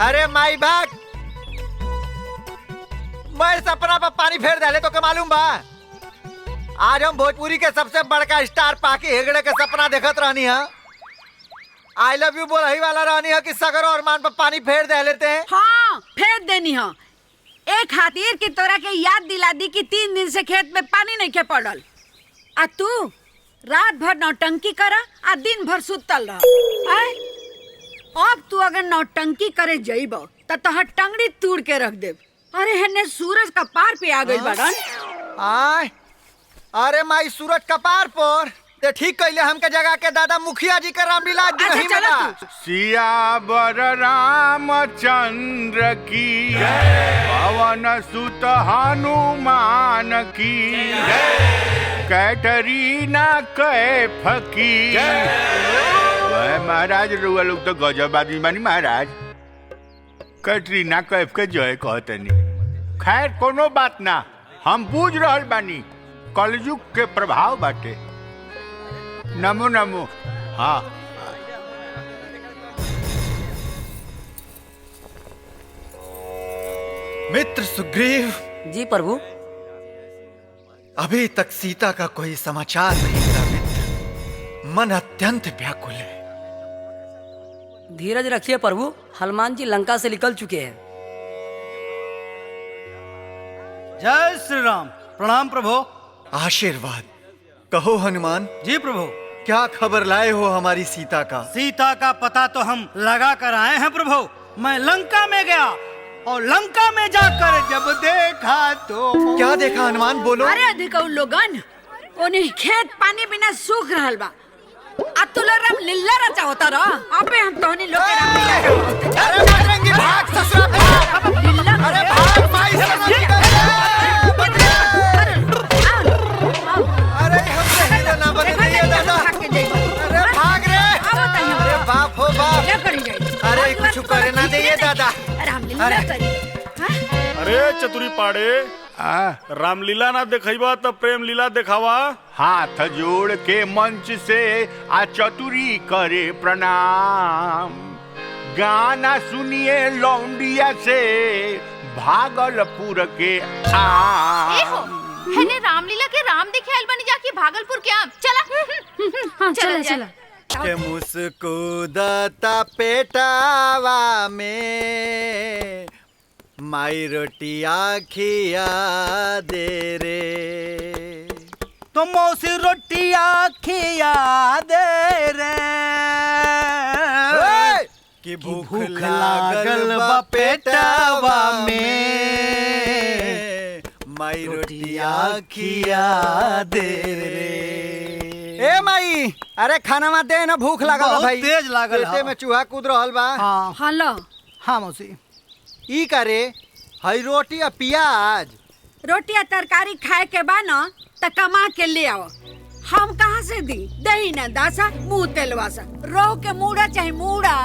अरे माई भाग, मैं सपना पर पानी फेर डाले तो क्या मालूम बा। आज हम भोजपुरी के सबसे बड़का स्टार पाकी हेगड़े के सपना देखत रहनी है। आई लव यू बोल ही वाला रहनी है कि सगर और मान पर पानी फेर दे लेते हैं। हाँ फेर देनी है। एक खातिर की तोरा के याद दिला दी कि 3 दिन से खेत में पानी नहीं के पड़ल, आ तू रात भर नौटंकी करा आ दिन भर सुतल रह। अब तू अगर नौटंकी करे जइब त तोहर टंगड़ी तोड़ के रख देब। अरे हेने सूरज का पार पे आ गई बड़न। आय अरे माई सूरज कपार पर ते ठीक कहले हमके जगह के दादा मुखिया जी का रामलीला जी नहीं बता। सियावर रामचंद्र की पवन सुत हनुमान की कैटरीना कैफ की। महाराज रुआ लोग तो गजब आदमी बानी महाराज। कैटरीना कैफ के जय कहतनी। खैर कोनो बात ना, हम बूझ रहल बानी कलयुग के प्रभाव बाटे। नमो नमो। हाँ मित्र सुग्रीव जी प्रभु। अभी तक सीता का कोई समाचार नहीं था मित्र, मन अत्यंत व्याकुल है। धीरज रखिए प्रभु, हनुमान जी लंका से निकल चुके हैं। जय श्री राम। प्रणाम प्रभु। आशीर्वाद। कहो हनुमान जी प्रभु। क्या खबर लाए हो हमारी सीता का? सीता का पता तो हम लगा कर आए हैं प्रभु। मैं लंका में गया और लंका में जाकर जब देखा तो क्या देखा हनुमान, बोलो। अरे अधिकौ लोगन उन्हें खेत पानी बिना सूख रहल बा। आ तू लोग रामलीला रचा होता रहा। अबे हम तोहनी लोग के रामलीला। अरे बजरंगी भाग ससुरा भाग। अरे भाग माई से। अरे हमसे हीरो ना बने नहीं दादा। अरे भाग रे। अरे बाप हो बाप। अरे कुछ करे ना दे दादा। रामलीला करी। अरे चतुरी पाड़े, रामलीला ना देखा तो प्रेम लीला दिखावा। हाथ जोड़ के मंच से आ चतुरी करे प्रणाम। गाना सुनिए लौंडिया से भागलपुर के आम। हैने रामलीला के राम देखे आइल बनी जाके भागलपुर के आम। चला हाँ चला चला। के मुस्कुराता पेटावा में माई रोटिया खिया दे रे। तो मौसी रोटिया खिया दे रे। कि भूख लागल बा पेटावा में माई रोटिया खिया दे रे। ए माई, अरे खाना मत दे ना, भूख लागल बा भाई। तेज लागल पेटे में चूहा कूद रहल बा। हाँ हेलो। हाँ मौसी। ई करे हई रोटी और प्याज। रोटी या तरकारी खाए के बा ना त कमा के ले आओ। हम कहाँ से दी? दही ना दासा मुँह तेलवासा। रोह के मूड़ा चाहे मूड़ा।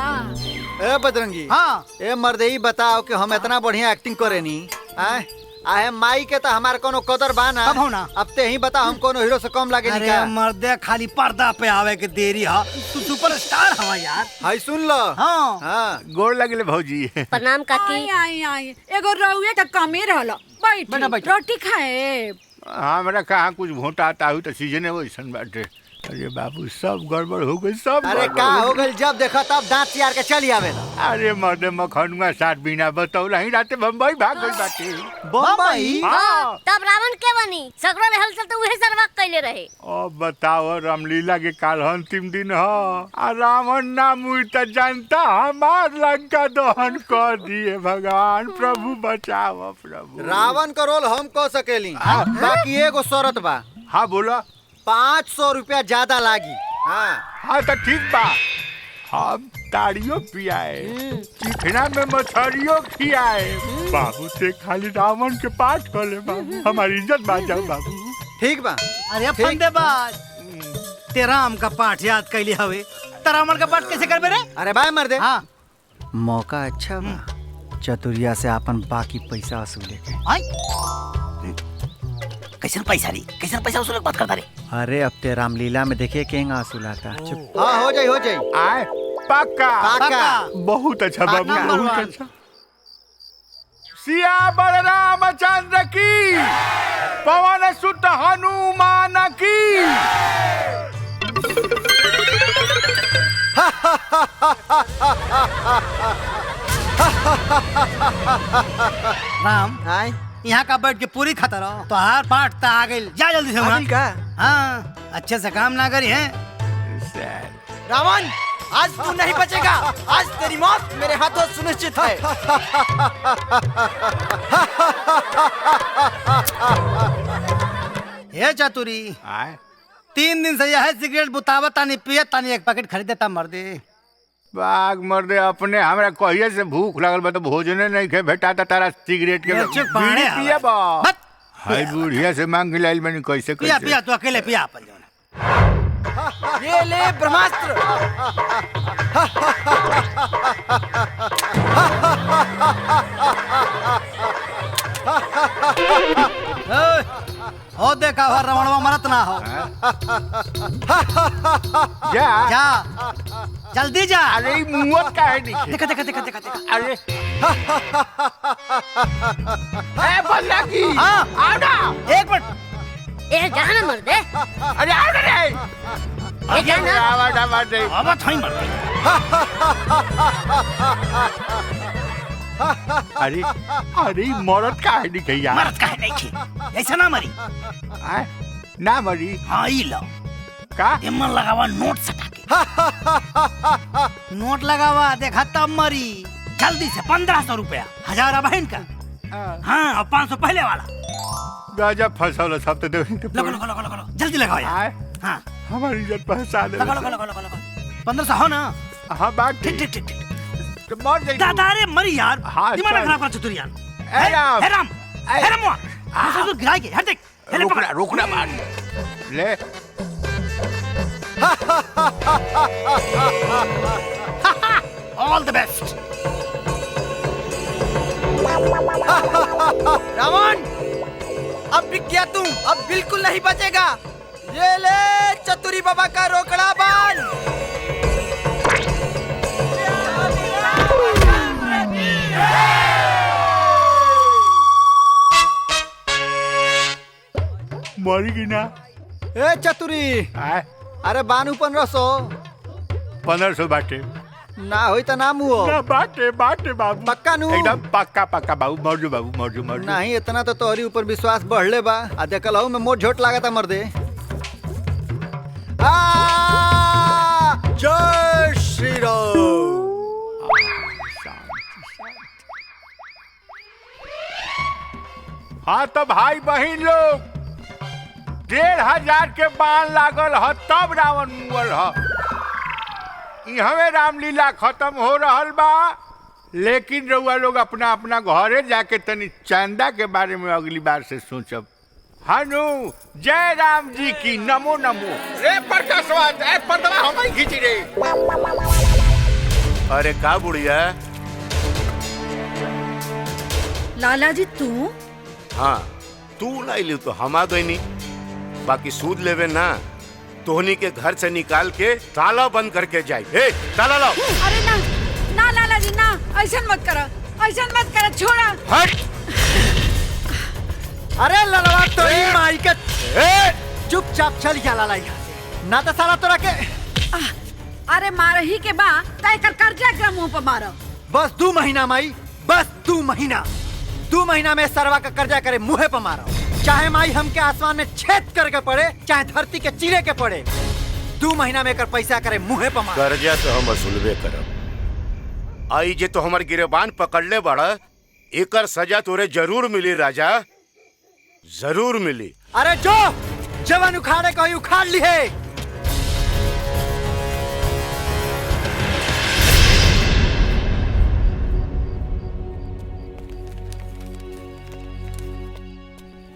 ए बजरंगी। हाँ। ए मर्दई बताओ कि हम इतना बढ़िया एक्टिंग करे नी। आए माई के तो हमार कोनो कदर बा ना। अब हो ना। अब ते ही बता हम कोनो हीरो से कम लागे नी अरे का? मर्दे खाली पर्दा पे आवे के देरी हा। तू सुपरस्टार हवा यार। हाय सुन लो। हाँ। हाँ। गोड़ लगले भौजी। प्रणाम काकी। आई आई आई एगो रहुए त कमे रहल। बैठा, बैठ बैठा। रोटी खाए। हमरा कहाँ कुछ भोटा आता हूँ तो सीजने वैसन बाटे। अरे बाबू सब गड़बड़ हो गई, सब अरे गड़बड़ का हो हो गई। गल, जब देखा तब दांत चियार के चली आवे। अरे मर्द मखनुआ साथ बिना बतौला ही राते बम्बई भाग गई बाटे। बम्बई। हाँ। तब रावण के बनी सगरो में हलचल तो उहे सरवा कैले रहे। अब बताओ रामलीला के काल अंतिम दिन ह। आ रावण ना मुई त जनता हमार लंका दहन कर दिए। भगवान प्रभु बचाओ प्रभु। रावण का रोल हम कह सकेली, बाकी एगो शरत बा। हाँ बोला। 500 रुपया ज्यादा लागी। हाँ हाँ तो ठीक बा। हम ताड़ियों पियाए, चिकना में मछलियों खियाए। बाबू से खाली रावण के पाठ कर ले बाबू, हमारी इज्जत बात जाओ बाबू। ठीक बा। अरे फंदेबाज, ते राम का पाठ याद कैली हवे त रावण का पाठ कैसे करबे रे? अरे भाई मर्दे। हाँ। मौका अच्छा बा, चतुरिया से अपन बाकी पैसा वसूले के। कैसे पैसा वसूल बात करता रे? अरे अब ते रामलीला में देखिए केंगा वसूलाता। हाँ हो जाई। आए पक्का पक्का। बहुत अच्छा बाबू नंबर बहुत वन। अच्छा। सिया बलरामचंद्र की, पवन सुत हनुमान की। राम हाय यहाँ का बैठ के पूरी खाता रहो तो हार पाट ता आ गई। जा जल्दी से वहाँ। का हाँ अच्छे से काम ना करी है। रावण, आज तू नहीं बचेगा। आज तेरी मौत मेरे हाथों सुनिश्चित है। ये चतुरी आए 3 दिन से यह सिगरेट बुतावा तानी पिए तानी एक पैकेट खरीदेता मर दे। बाग मर्दे अपने हमरा कहिए से भूख लगल बा तो भोजने नहीं खे भेटा तारा सिगरेट के ये चुप पानी बीड़ी पिया बा। बस हाय बुढ़िया से मांग के लाइल मैंने कैसे पिया कैसे पिया तू अकेले पिया अपन जो ये ले ब्रह्मास्त्र। हो देखा हो रमणवा मरत ना हो। जा जा जल्दी जा। अरे ई मुंहत काहे नहीं देखा देखा देखा देखा देखा। अरे ए बल्ला की हाँ आओ ना। एक मिनट ए जाना मर दे अरे आओ ना रे ए जाना आवाज आवाज दे। अब थाई मर दे। अरे अरे मरद काहे नहीं खे यार। मरत काहे नहीं खी ऐसा ना मरी। आए, ना मरी हाँ ई लो का एमन लगावा नोट सटा के। नोट लगावा देखा तब मरी। जल्दी से 1500 रुपया 1000 बहन का। हाँ और 500 पहले वाला। गजब फंसल सब तो देख लगो लगो लगो लगो जल्दी लगाओ यार। आए हाँ हमारी इज्जत पहचान लगो लगो लगो लगो लगो 1500 हो ना। हाँ बात ठीक ठीक ठीक ठीक ठीक। तो मर जाई तू। दादा रे मरी यार। हाँ, दिमाग चल। खराब कर चतुर यार। ए राम। हे राम हे राम हुआ। मुझे तो गिरा के हट देख। हेले रुकना पकड़। रुकना मार ले ऑल द बेस्ट। रावण, अब बिक गया तू। अब बिल्कुल नहीं बचेगा। ये ले चतुरी बाबा का रोकड़ा बांध। मरी की ना। ए चतुरी, आए अरे बानू 1500 1500 बाटे ना होई तो नाम हुओ। ना बाटे बाटे बाबू पक्का नू? एकदम पक्का पक्का बाबू मर जो नहीं इतना तो तोहरी ऊपर विश्वास बढ़ले बा। आ देखल हूँ मैं मोट झोट लागता मर दे। जय श्री राम। हाँ तो भाई बहन लोग 1500 के बाण लागल ह तब रावण मुअल ह। इहवे रामलीला खत्म हो रहल बा। लेकिन रउआ लोग अपना अपना घरे जाके तनी चंदा के बारे में अगली बार से सोचब। हनु जय राम जी की नमो नमो। रे प्रकाशवाद ए पर्दवा हम खींची रे। अरे का बुढ़िया। लाला जी तू हाँ तू लाई ली तो हम आ गई नहीं। बाकी सूद लेवे ना तोहनी के घर से निकाल के ताला बंद करके जाए। ए ताला लाओ। अरे ना ना लाला जी ना ऐसा मत करो ऐसा मत करो छोड़ा। हट। अरे ललवा तो माई के चुपचाप चल गया लाला यहाँ से। ना तो साला तोरा के अरे मार ही के बा तय कर कर्जा के मुंह पर मारो। बस 2 महीना माई, बस 2 महीना। 2 महीना में सरवा का कर्जा करे मुँहे पर मारो। चाहे माई हमके आसमान में छेद करके पड़े चाहे धरती के चीरे के पड़े। 2 महीना में कर पैसा करे मुँहे पर मारो। कर्जा तो हम वसूलबे करब। आई जे तो हमार गिरबान पकड़ले बड़ा एकर सजा तोरे जरूर मिली राजा, जरूर मिली। अरे जो जवान उखाड़े को ही उखाड़ ली है।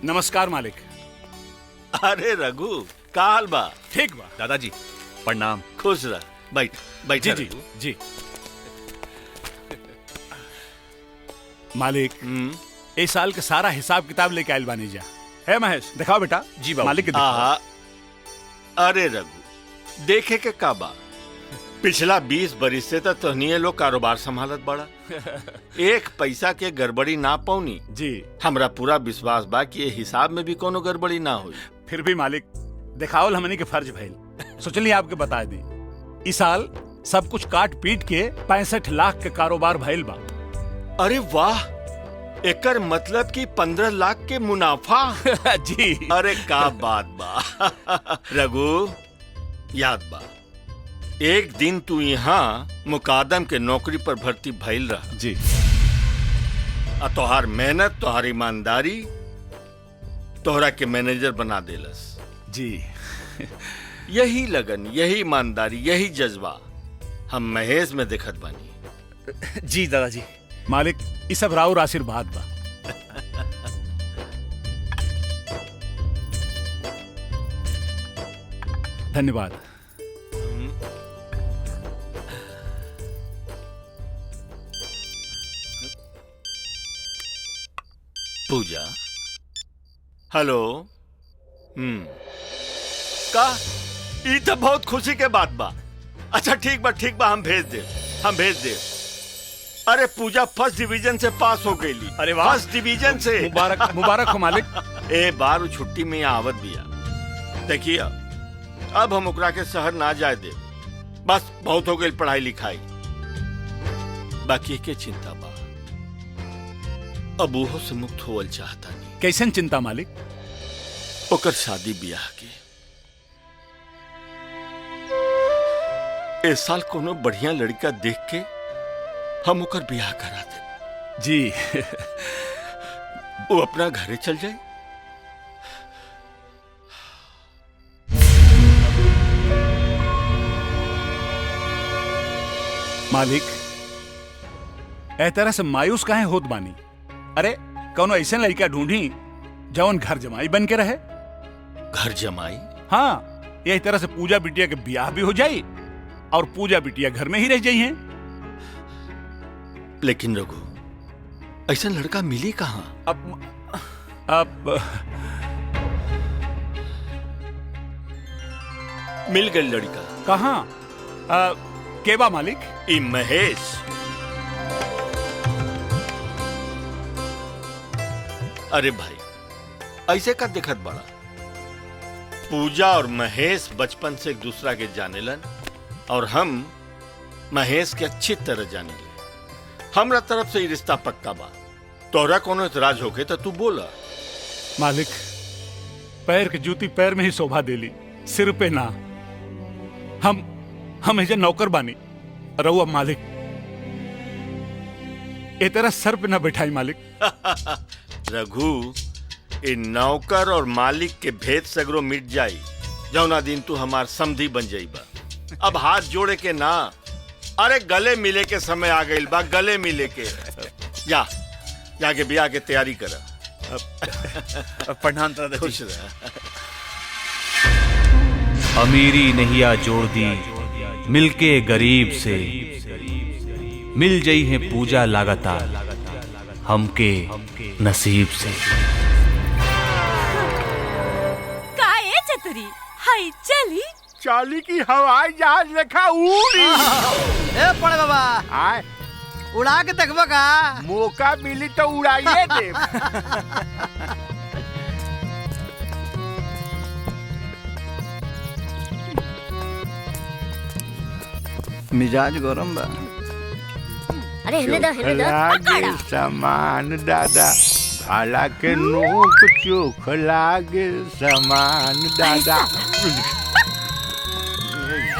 नमस्कार मालिक। अरे रघु का हाल बा? ठीक बा दादाजी प्रणाम। खुश रह। बैठ बैठ जी जी जी। मालिक इस साल के सारा हिसाब किताब लेके आयल बानी जा। है महेश दिखाओ बेटा। जी बाबू। मालिक के दिखाओ। अरे रघु देखे के का बा? पिछला 20 बरिस से तो तोहनीए लोग कारोबार संभालत बड़ा। एक पैसा के गड़बड़ी ना पौनी जी। हमरा पूरा विश्वास बा कि ये हिसाब में भी कोनो गड़बड़ी ना हुई। फिर भी मालिक दिखावल हमनी के फर्ज भइल। सोचली आपके बता दी, इस साल सब कुछ काट पीट के 65 लाख के कारोबार भइल बा। अरे वाह, एकर मतलब कि 15 लाख के मुनाफा। जी। अरे का बात बा। रघु, याद बा एक दिन तू यहाँ मुकादम के नौकरी पर भर्ती भइल रहा। जी। तोहार मेहनत, तोहार ईमानदारी तोहरा के मैनेजर बना देलस। जी। यही लगन, यही ईमानदारी, यही जज्बा हम महेश में देखत बानी। जी दादाजी। मालिक ये सब राउर आशीर्वाद बा। धन्यवाद। पूजा, हेलो। का ई तो बहुत खुशी के बात बा। अच्छा ठीक बा, हम भेज दे। अरे पूजा फर्स्ट डिवीजन से पास हो गई। अरे वाह, फर्स्ट डिवीजन से। मुबारक हो मालिक। ए बार छुट्टी में यहाँ आवत बिया। देखिए अब हम ओकरा के शहर ना जाए दे। बस बहुत हो गई पढ़ाई लिखाई। बाकी के चिंता बा, अब वो से मुक्त होवल चाहता नहीं। कैसन चिंता मालिक? ओकर शादी ब्याह के इस साल कोनो बढ़िया लड़का देख के हम ओकर ब्याह करा दे। जी। वो अपना घरे चल जाए। मालिक ए तरह से मायूस काहे होत बानी? अरे कौनो ऐसा लड़का ढूंढी जौन घर जमाई बन के रहे। घर जमाई? हाँ, यही तरह से पूजा बिटिया के ब्याह भी हो जाई और पूजा बिटिया घर में ही रह जाई हैं। लेकिन रघु, ऐसा लड़का मिली कहाँ? अब मिल गई लड़का। कहाँ? केबा मालिक? ई महेश। अरे भाई ऐसे का दिखत बड़ा। पूजा और महेश बचपन से एक दूसरा के जानेलन और हम महेश के अच्छी तरह जानेले। हमरा तरफ से ये रिश्ता पक्का बा। तोहरा कोनो इतराज होके तो तू बोला। मालिक पैर की जूती पैर में ही शोभा देली, सिर पे ना। हम एजे नौकर बानी। रहुआ मालिक ए तरह सर पे ना बैठाई मालिक। रघु, इन नौकर और मालिक के भेद सगरो मिट जाई जौना दिन तू हमार समधी बन जाइबा। अब हाथ जोड़े के ना, अरे गले मिले के समय आ गई बा। गले मिले के जाके ब्याह के तैयारी करा। प्रणाम दादाजी। खुश रह। अमीरी नहिया जोड़ दी मिलके गरीब से, मिल जई है पूजा लागता हमके नसीब से। काए चतुरी हाय चली चाली की हवाई जहाज लेखा उड़ी। ए पड़े बाबा, आए उड़ा के देखबो का? मौका मिली तो उड़ाइए दे। मिजाज गरम बा। अरे हिलने दो लागे समान दादा, भाला के नोक चोख लागे समान दादा।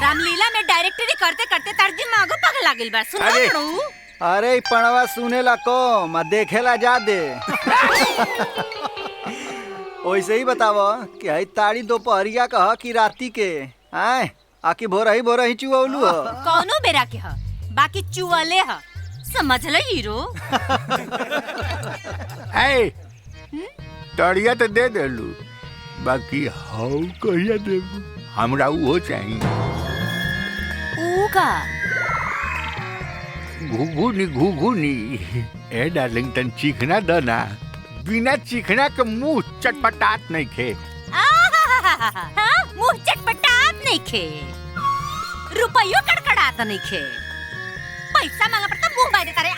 रामलीला में डायरेक्टरी करते करते तार दिमागो पगला गेल बा। सुन अरे। पड़ू। अरे ई पणवा सुनेला कम आ देखेला ज्यादे। वैसे ही बताव कि हई ताड़ी दोपहरिया कह कि राती के? आए आकी भोर ही चुऔलू ह। कौनो बेरा के ह, बाकी चुअले ह। समझ ल हीरो। ऐ तड़िया तो दे देलू, बाकी हाउ कहिया देबू? हमरा वो चाहिए। ऊ का? घुघुनी। ए डार्लिंग तन चीखना दना। बिना चीखना के मुंह चटपटात नहीं खे। हाँ, मुंह चटपटात नहीं खे। रुपयो कड़कड़ा बुझाता नहीं खे। पैसा मांगा पड़ता मुंह बाय देता रे।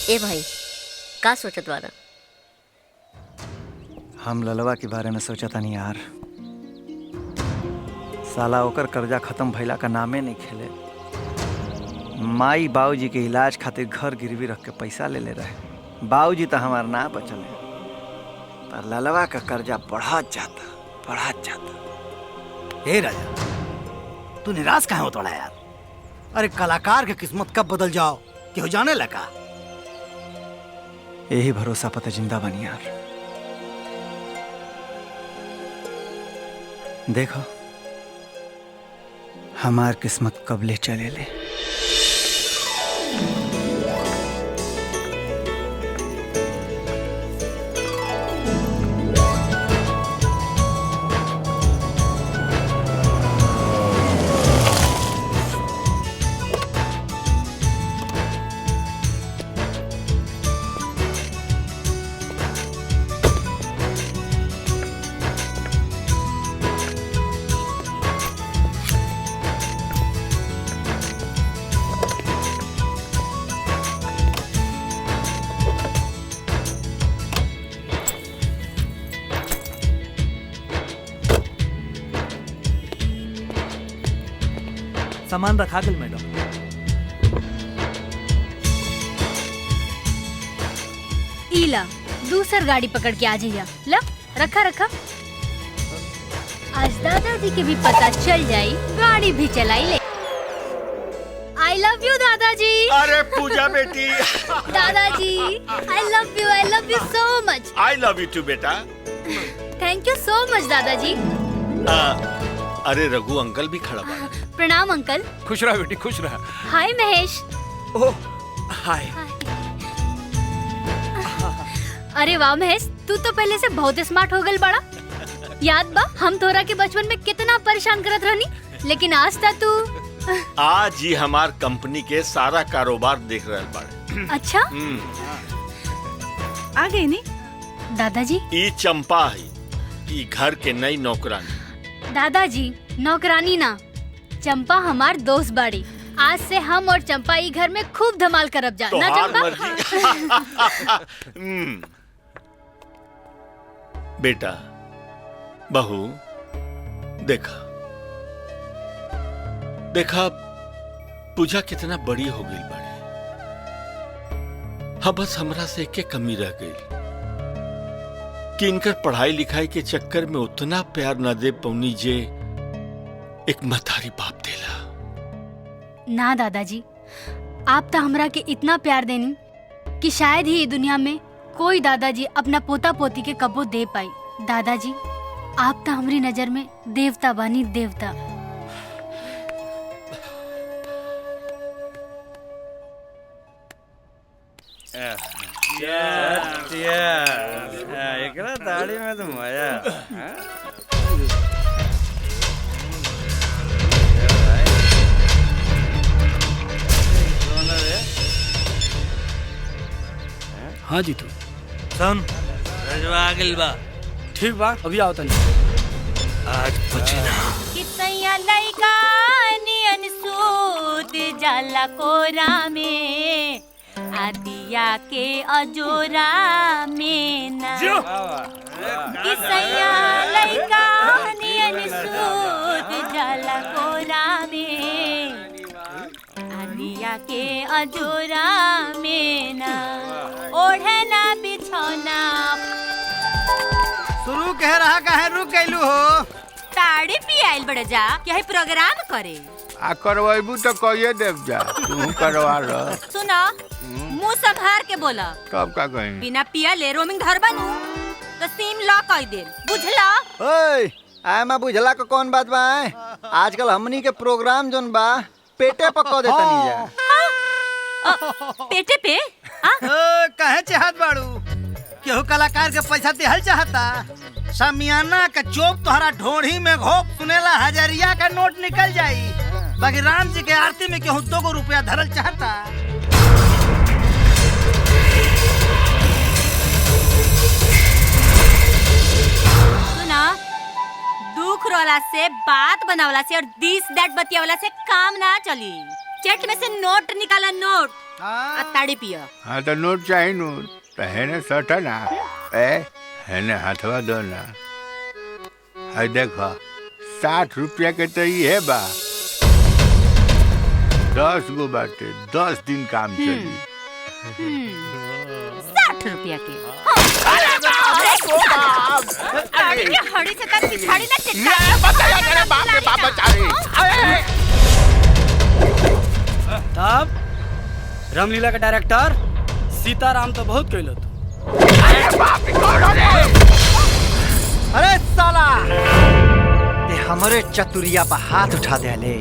ए भाई का सोचत वाला? हम ललवा के बारे में सोचता नहीं यार। साला ओकर कर्जा खत्म भइला का नामे नहीं खेले। माई बाबूजी के इलाज खातिर घर गिरवी रख के पैसा ले ले रहे। बाबूजी तो हमार ना बचल है, पर ललवा का कर्जा बढ़त जाता। हे राजा, तू निराश काहे होता यार? अरे कलाकार की किस्मत कब बदल जाओ कि हो जाने लगा। यही भरोसा पता जिंदा बनी यार। देखो हमार किस्मत कबले चले ले। सामान रखा गल मैडम। ईला दूसर गाड़ी पकड़ के आ जाइया। ला रखा रखा। आज दादाजी के भी पता चल जाई, गाड़ी भी चलाई ले। आई लव यू दादाजी। अरे पूजा बेटी। दादाजी आई love you so much. I love you too बेटा। थैंक यू सो मच दादाजी। अरे रघु अंकल भी खड़ा बा। प्रणाम अंकल। खुश रहा बेटी, खुश रहा। हाय महेश। ओह हाय। अरे वाह महेश, तू तो पहले से बहुत स्मार्ट हो गल बड़ा। याद बा हम तोरा के बचपन में कितना परेशान करत रहनी, लेकिन आज तक तू आज ही हमार कंपनी के सारा कारोबार देख रहे बाड़े। अच्छा आ गई नी दादाजी। ई चंपा है, ई घर के नई नौकरानी। दादाजी नौकरानी ना, चंपा हमार दोस्त बाड़ी। आज से हम और चंपा ई घर में खूब धमाल करब जा ना चंपा। बेटा बहू देखा देखा पूजा कितना बड़ी हो गई बाड़ी। हाँ बस हमरा से एक कमी रह गई कि इनकर पढ़ाई लिखाई के चक्कर में उतना प्यार न दे पौनी जे एक मतारी बाप देला। ना दादाजी, आप तो हमरा के इतना प्यार देनी कि शायद ही दुनिया में कोई दादाजी अपना पोता पोती के कबो दे पाई। दादाजी आप तो हमारी नजर में देवता बानी, देवता। एकरा दाढ़ी में तो मजा। हाँ जी तू सुन रजवा गइल बा। ठीक बा, अभी आओ तनी। आज बचना कितैया लइका नियन सूत जाला कोरा में, आदिया के अजोरा में ना। कितैया लइका नियन सूत जाला कोरा में, आदिया के अजोरा में ना। ओढ़ना बिछौना शुरू कह रहा काहे रुक गइलू हो? ताड़ी पी आइल बड़ जा कि है प्रोग्राम करे। आ करवाइबू तो कहिए देव जा, तू करवा रह। सुना मुंह संभार के बोला। कब का कहीं बिना पिया ले रोमिंग धर बनू तो सिम लॉक कर दे, बुझला? ओए आय मैं बुझला को कौन बात बा? आजकल हमनी के प्रोग्राम जोन बा पेटे पको देता नहीं जा। पेटे पे कहे चाहत बाड़ू केहू कलाकार के पैसा दिहल चाहता। समियाना का चोप तोहरा ढोढ़ी में घोप सुनेला 1000 का नोट निकल जाई। बाकी राम जी के आरती में केहू 2 रुपया धरल चाहता। सुना, दुख रोला से, बात बनावला से और दिस दैट बतियावला से काम ना चली। चेट में से नोट निकाला, नोट ताड़ी पिया। हाँ तो नोट चाहिए नोट तो है ना सटा ना है ना हाथवा दो ना। है देखो 60 रुपया के तो ये बा 10 गो बाटे 10 दिन काम चली। 60 रुपया के हड़ी से तक पिछाड़ी ना चिट्टा बाप रे बाप तब रामलीला का डायरेक्टर सीताराम तो बहुत कहलो। अरे साला ते हमारे चतुरिया पर हाथ उठा दे ले।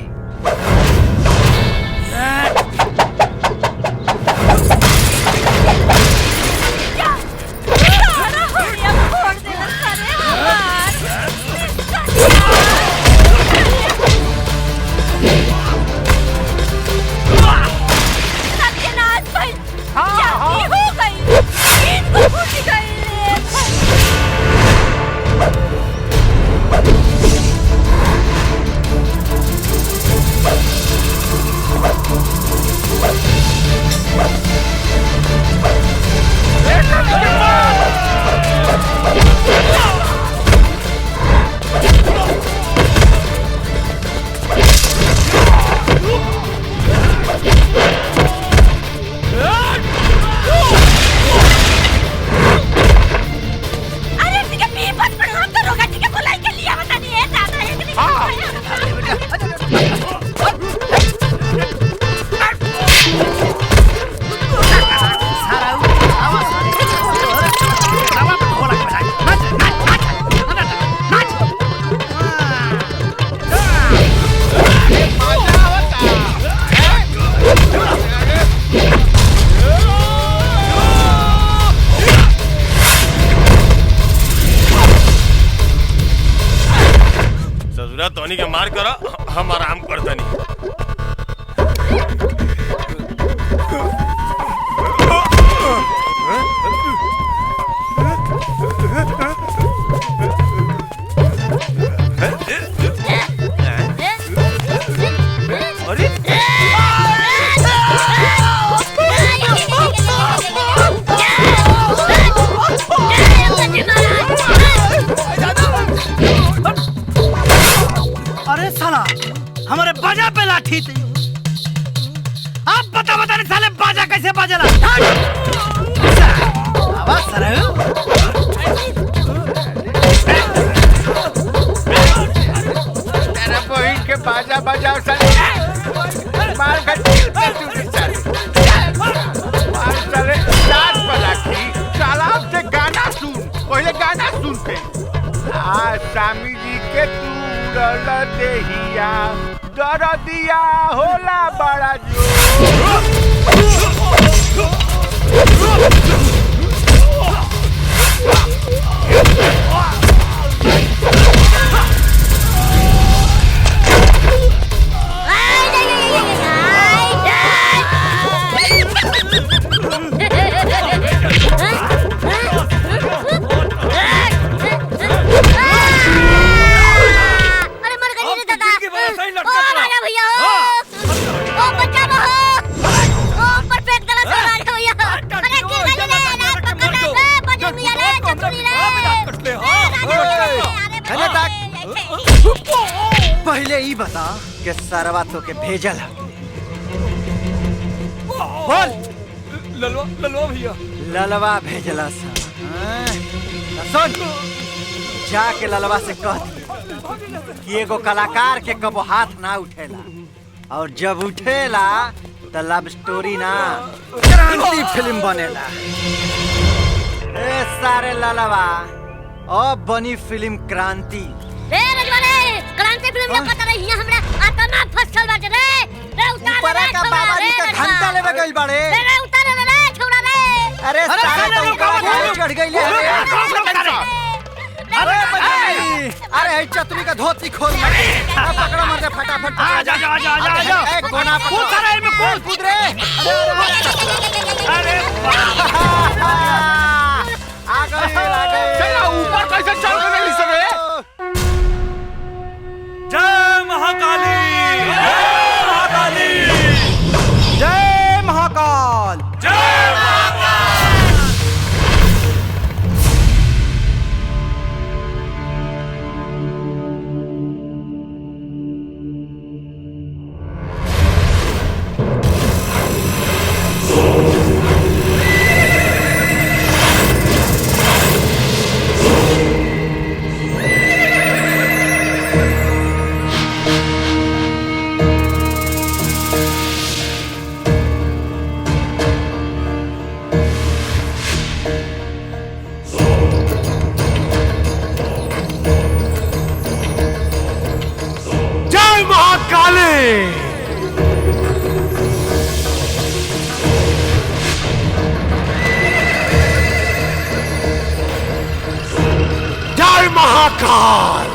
धोनी के मार करो, हम आराम करते नहीं। अरे साला हमारे बाजा पे लाठी थी। आप बता नहीं साले बाजा कैसे बाजला। आवाज सरऊ तेरा बहन के बाजा बजाओ साले मार का दिल पे टूटी साले मार साले लात पलाखी तालाब से गाना सुन पहले गाना सुनते स्वामी जी के तूरल देहिया दर दिया होला बड़ा जो पहले ही बता कि सरवा तो के भेजल है। बोल ललवा भैया ललवा भेजला सुन जाके ललवा से कह दी कि एगो कलाकार के कबो हाथ ना उठेला और जब उठेला तो लव स्टोरी ना क्रांति फिल्म बनेला। ए सारे ललवा अब बनी फिल्म क्रांति। क्रांति फिल्म लगा रही है हमरा आता में फसल बाटे रे उतार ऊपर का बाबा जी का घंटा लेवे गइल बाड़े रे उतार रे छोड़ा रे अरे साला तो ऊपर चढ़ गइल है अरे चतुरी का धोती खोल पकड़ो मर दे फटाफट आ जा एक गोना कूद रे में कूद रे अरे आ गए चला ऊपर कैसे चढ़ गए इस रे जय महाकाली जय महाकाल जय महाकाल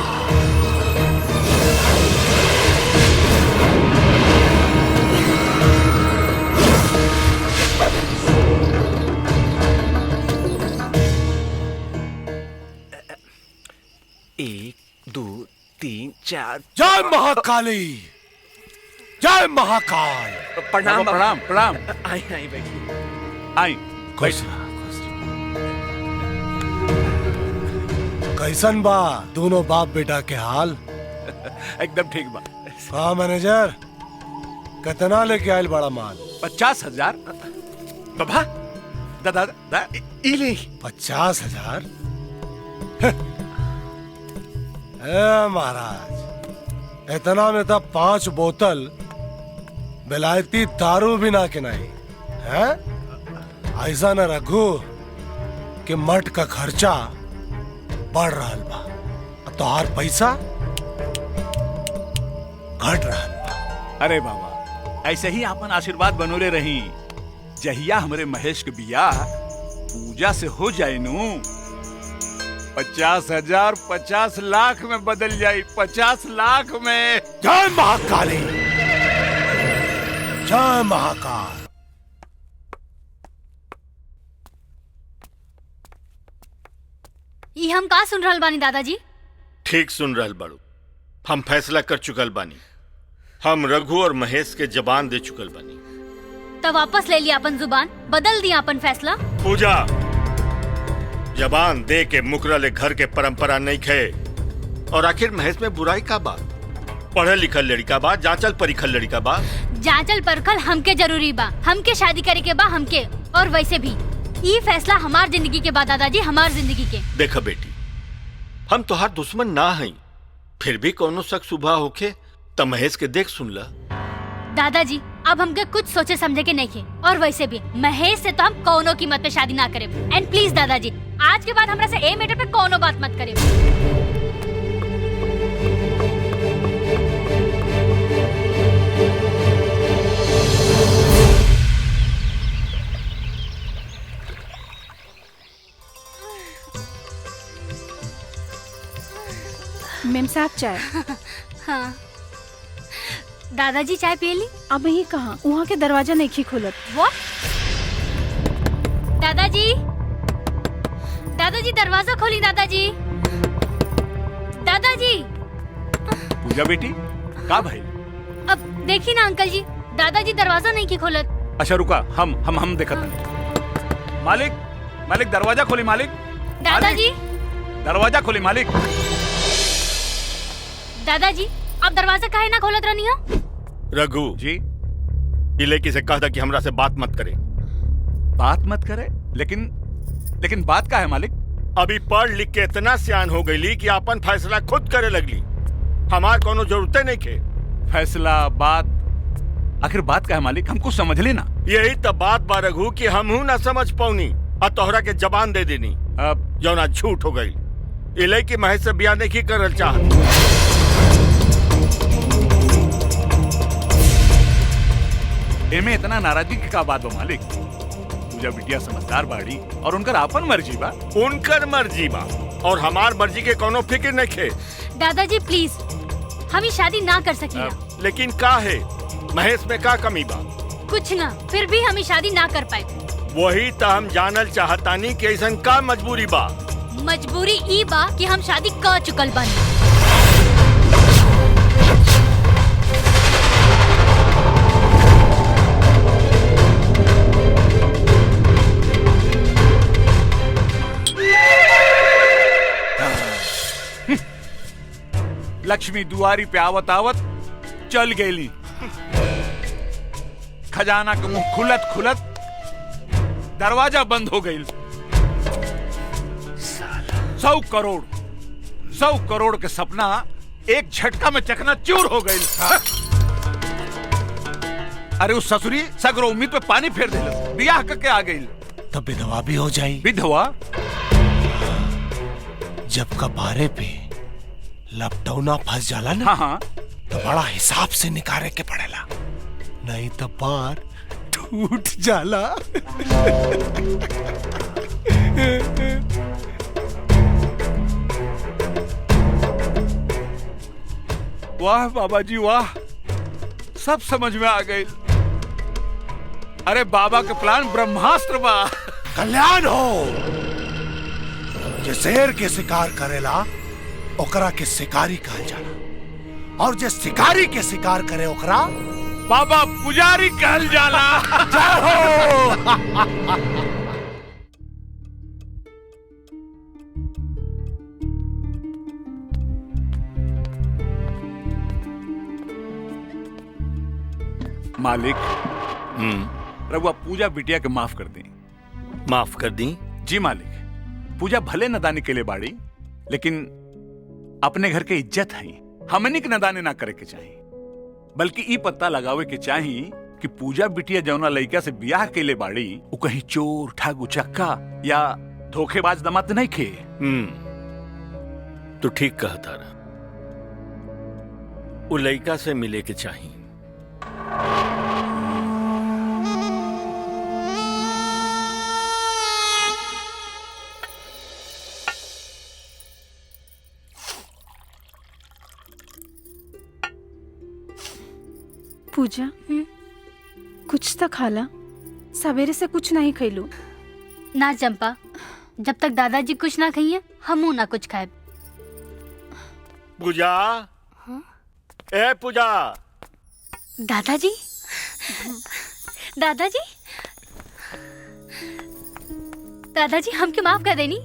एक दो तीन चार जय महाकाली जय महाकाल प्रणाम प्रणाम प्रणाम आई आई बैठिए आई खुश कैसन बा दोनों बाप बेटा के हाल एकदम ठीक बा हाँ मैनेजर कितना लेके आयल बड़ा माल 50,000 बाबा दादा दा इले 50,000 महाराज इतना में तो 5 बोतल बेलायती दारू भी ना किनाई है ऐसा न रघु कि मठ का खर्चा बढ़ रहा बा तोहार पैसा घट रहा बा। अरे बाबा ऐसे ही आपन आशीर्वाद बनोले रही जहिया हमरे महेश के बियाह पूजा से हो जाए नू 50,000 50 लाख में बदल जाए 50 लाख में। जय महाकाली जय महाकाल। ये हम का सुन रहल बानी दादाजी? ठीक सुन रहल बाड़ू। हम फैसला कर चुकल बानी। हम रघु और महेश के जबान दे चुकल बानी। तो वापस ले लिया अपन जुबान, बदल दिया अपन फैसला। पूजा जबान दे के मुकरले घर के परंपरा नहीं खे। और आखिर महेश में बुराई का बात? पढ़ल लिखल लड़का बा, जांचल परिखल लड़का बा। जांचल परखल हमके जरूरी बा, हमके शादी करे के बा हमके। और वैसे भी ये फैसला हमार जिंदगी के बा दादाजी, हमार जिंदगी के। देखा बेटी, हम तोहार दुश्मन ना हई, फिर भी कोनो शक सुबह होके त महेश के देख सुन ला। दादाजी अब हमके कुछ सोचे समझे के नहीं है। और वैसे भी महेश से तो हम कोनो कीमत पे शादी ना करें। एंड प्लीज दादाजी आज के बाद हमरा से ए मैटर पे कोनो बात मत करें। मेम साहब चाय। हाँ दादाजी चाय पिए ली? अब ही कहाँ, वहाँ के दरवाजा नहीं खोलत। वो दादाजी दादाजी दरवाजा खोली। दादाजी दादाजी। पूजा बेटी का भाई? अब देखी ना अंकल जी, दादाजी दरवाजा नहीं की खोलत। अच्छा रुका, हम देखत हैं। मालिक दरवाजा खोली। मालिक दादाजी दरवाजा खोली। मालिक दादाजी आप दरवाजा काहे ना खोलत रहनी हो? रघु जी इलेकी से कहा था कि हमरा से बात मत करे। बात मत करे? लेकिन बात का है मालिक? अभी पढ़ लिख के इतना सियान हो गई कि अपन फैसला खुद करे लगली। हमार कोनो जरूरते नहीं के। फैसला बात, आखिर बात का है मालिक? हमको समझ लेना। यही तो बात बा रघु कि हमहू ना समझ पौनी और तोहरा के जबान दे देनी। अब जौना झूठ हो गई। इलेकी महेश से ब्याह नहीं करल चाहत। एमे इतना नाराजगी की का बात बा मालिक? पूजा बिटिया समझदार बाड़ी और उनकर आपन मर्जी बा। उनकर मर्जी बा और हमार मर्जी के कोनो फिक्र नहीं खे। दादाजी प्लीज, हम ये शादी ना कर सकेला। लेकिन का है, महेश में का कमी बा? कुछ ना, फिर भी हम ये शादी ना कर पाए। वही तो हम जानल चाहतानी कि ऐसन का मजबूरी बा। मजबूरी ई बा कि हम शादी कर चुकल बानी। लक्ष्मी दुआरी पे आवत आवत चल गईली। खजाना के मुंह खुलत खुलत दरवाजा बंद हो गई। 100 करोड़ के सपना एक झटका में चकनाचूर हो गई। अरे उस ससुरी सगरो उम्मीद पे पानी फेर दिल, बियाह करके आ गई। तब विधवा भी हो जाई। विधवा? जब कपारे पे लपटौना फंस जाला ना, हाँ। तो बड़ा हिसाब से निकारे के पड़ेला, नहीं तो पार टूट जाला। वाह बाबा जी वाह, सब समझ में आ गई। अरे बाबा के प्लान ब्रह्मास्त्र बा। कल्याण हो। जे शेर के शिकार करेला ओकरा के शिकारी कहल जाला, और जे शिकारी के शिकार करे ओकरा बाबा पुजारी कहल जाला। जय हो। मालिक, रघुआ पूजा बिटिया के माफ कर दी। माफ कर दी? जी मालिक, पूजा भले नदानी के लिए बाड़ी, लेकिन अपने घर के इज्जत है, हमनी के नदाने ना करे के चाहिए, बल्कि ई पता लगावे के चाहिए कि पूजा बिटिया जौना लड़का से ब्याह के लिए बाड़ी वो कहीं चोर ठग उचक्का या धोखेबाज दमाद नहीं खे। तू ठीक कहता रहा, वो लड़का से मिले के चाहिए। पूजा, कुछ तो खाला, सवेरे से कुछ नहीं खैलू। ना चंपा, जब तक दादाजी कुछ ना खाइए हमू ना कुछ खाए। पूजा, ए पूजा। दादाजी, दादाजी, दादाजी हमके माफ कर देनी।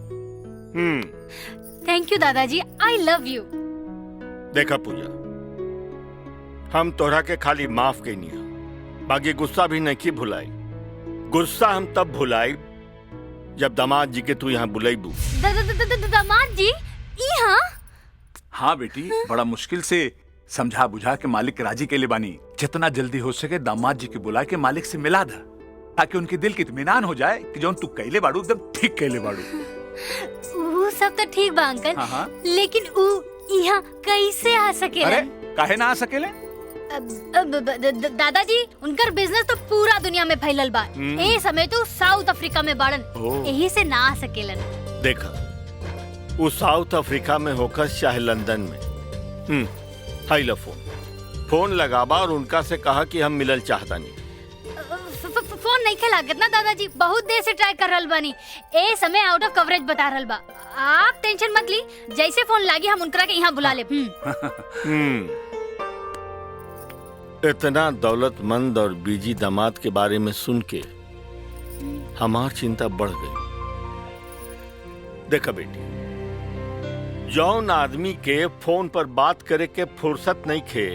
थैंक यू दादाजी, आई लव यू। देखा पूजा, हम तोहरा के खाली माफ कैनी है, बाकी गुस्सा भी नहीं की भुलाई। गुस्सा हम तब भुलाई जब दामाद जी के तू यहाँ बुलाईबू। दामाद जी यहाँ? हाँ बेटी, बड़ा मुश्किल से समझा बुझा के मालिक के राजी के लिए बानी। जितना जल्दी हो सके दामाद जी के बुला के मालिक से मिला दा, ताकि उनके दिल की इत्मीनान हो जाए कि जो तू कैले बाड़ू एकदम ठीक कैले बाड़ू। वो सब तो ठीक बा अंकल, हाँ। लेकिन वो यहाँ कैसे आ सके? अरे काहे ना आ सकेले? दादाजी, उनकर बिजनेस तो पूरा दुनिया में फैलल बा। ए समय तो साउथ अफ्रीका में बाड़न, यही से ना आ सकेलन। देखा, वो साउथ अफ्रीका में होकर चाहे लंदन में। हाई लो फोन लगाबा और उनका से कहा कि हम मिलल चाहता नहीं। फोन नहीं लागत ना दादाजी, बहुत देर से ट्राई कर रहल बानी। ए समय आउट ऑफ कवरेज बता रहल बा। आप टेंशन मत ली, जैसे फोन लागी हम उनकरा के यहाँ बुला ले। इतना दौलतमंद और बीजी दामाद के बारे में सुन के हमार चिंता बढ़ गई। देखा बेटी, जौन आदमी के फोन पर बात करे के फुर्सत नहीं खे,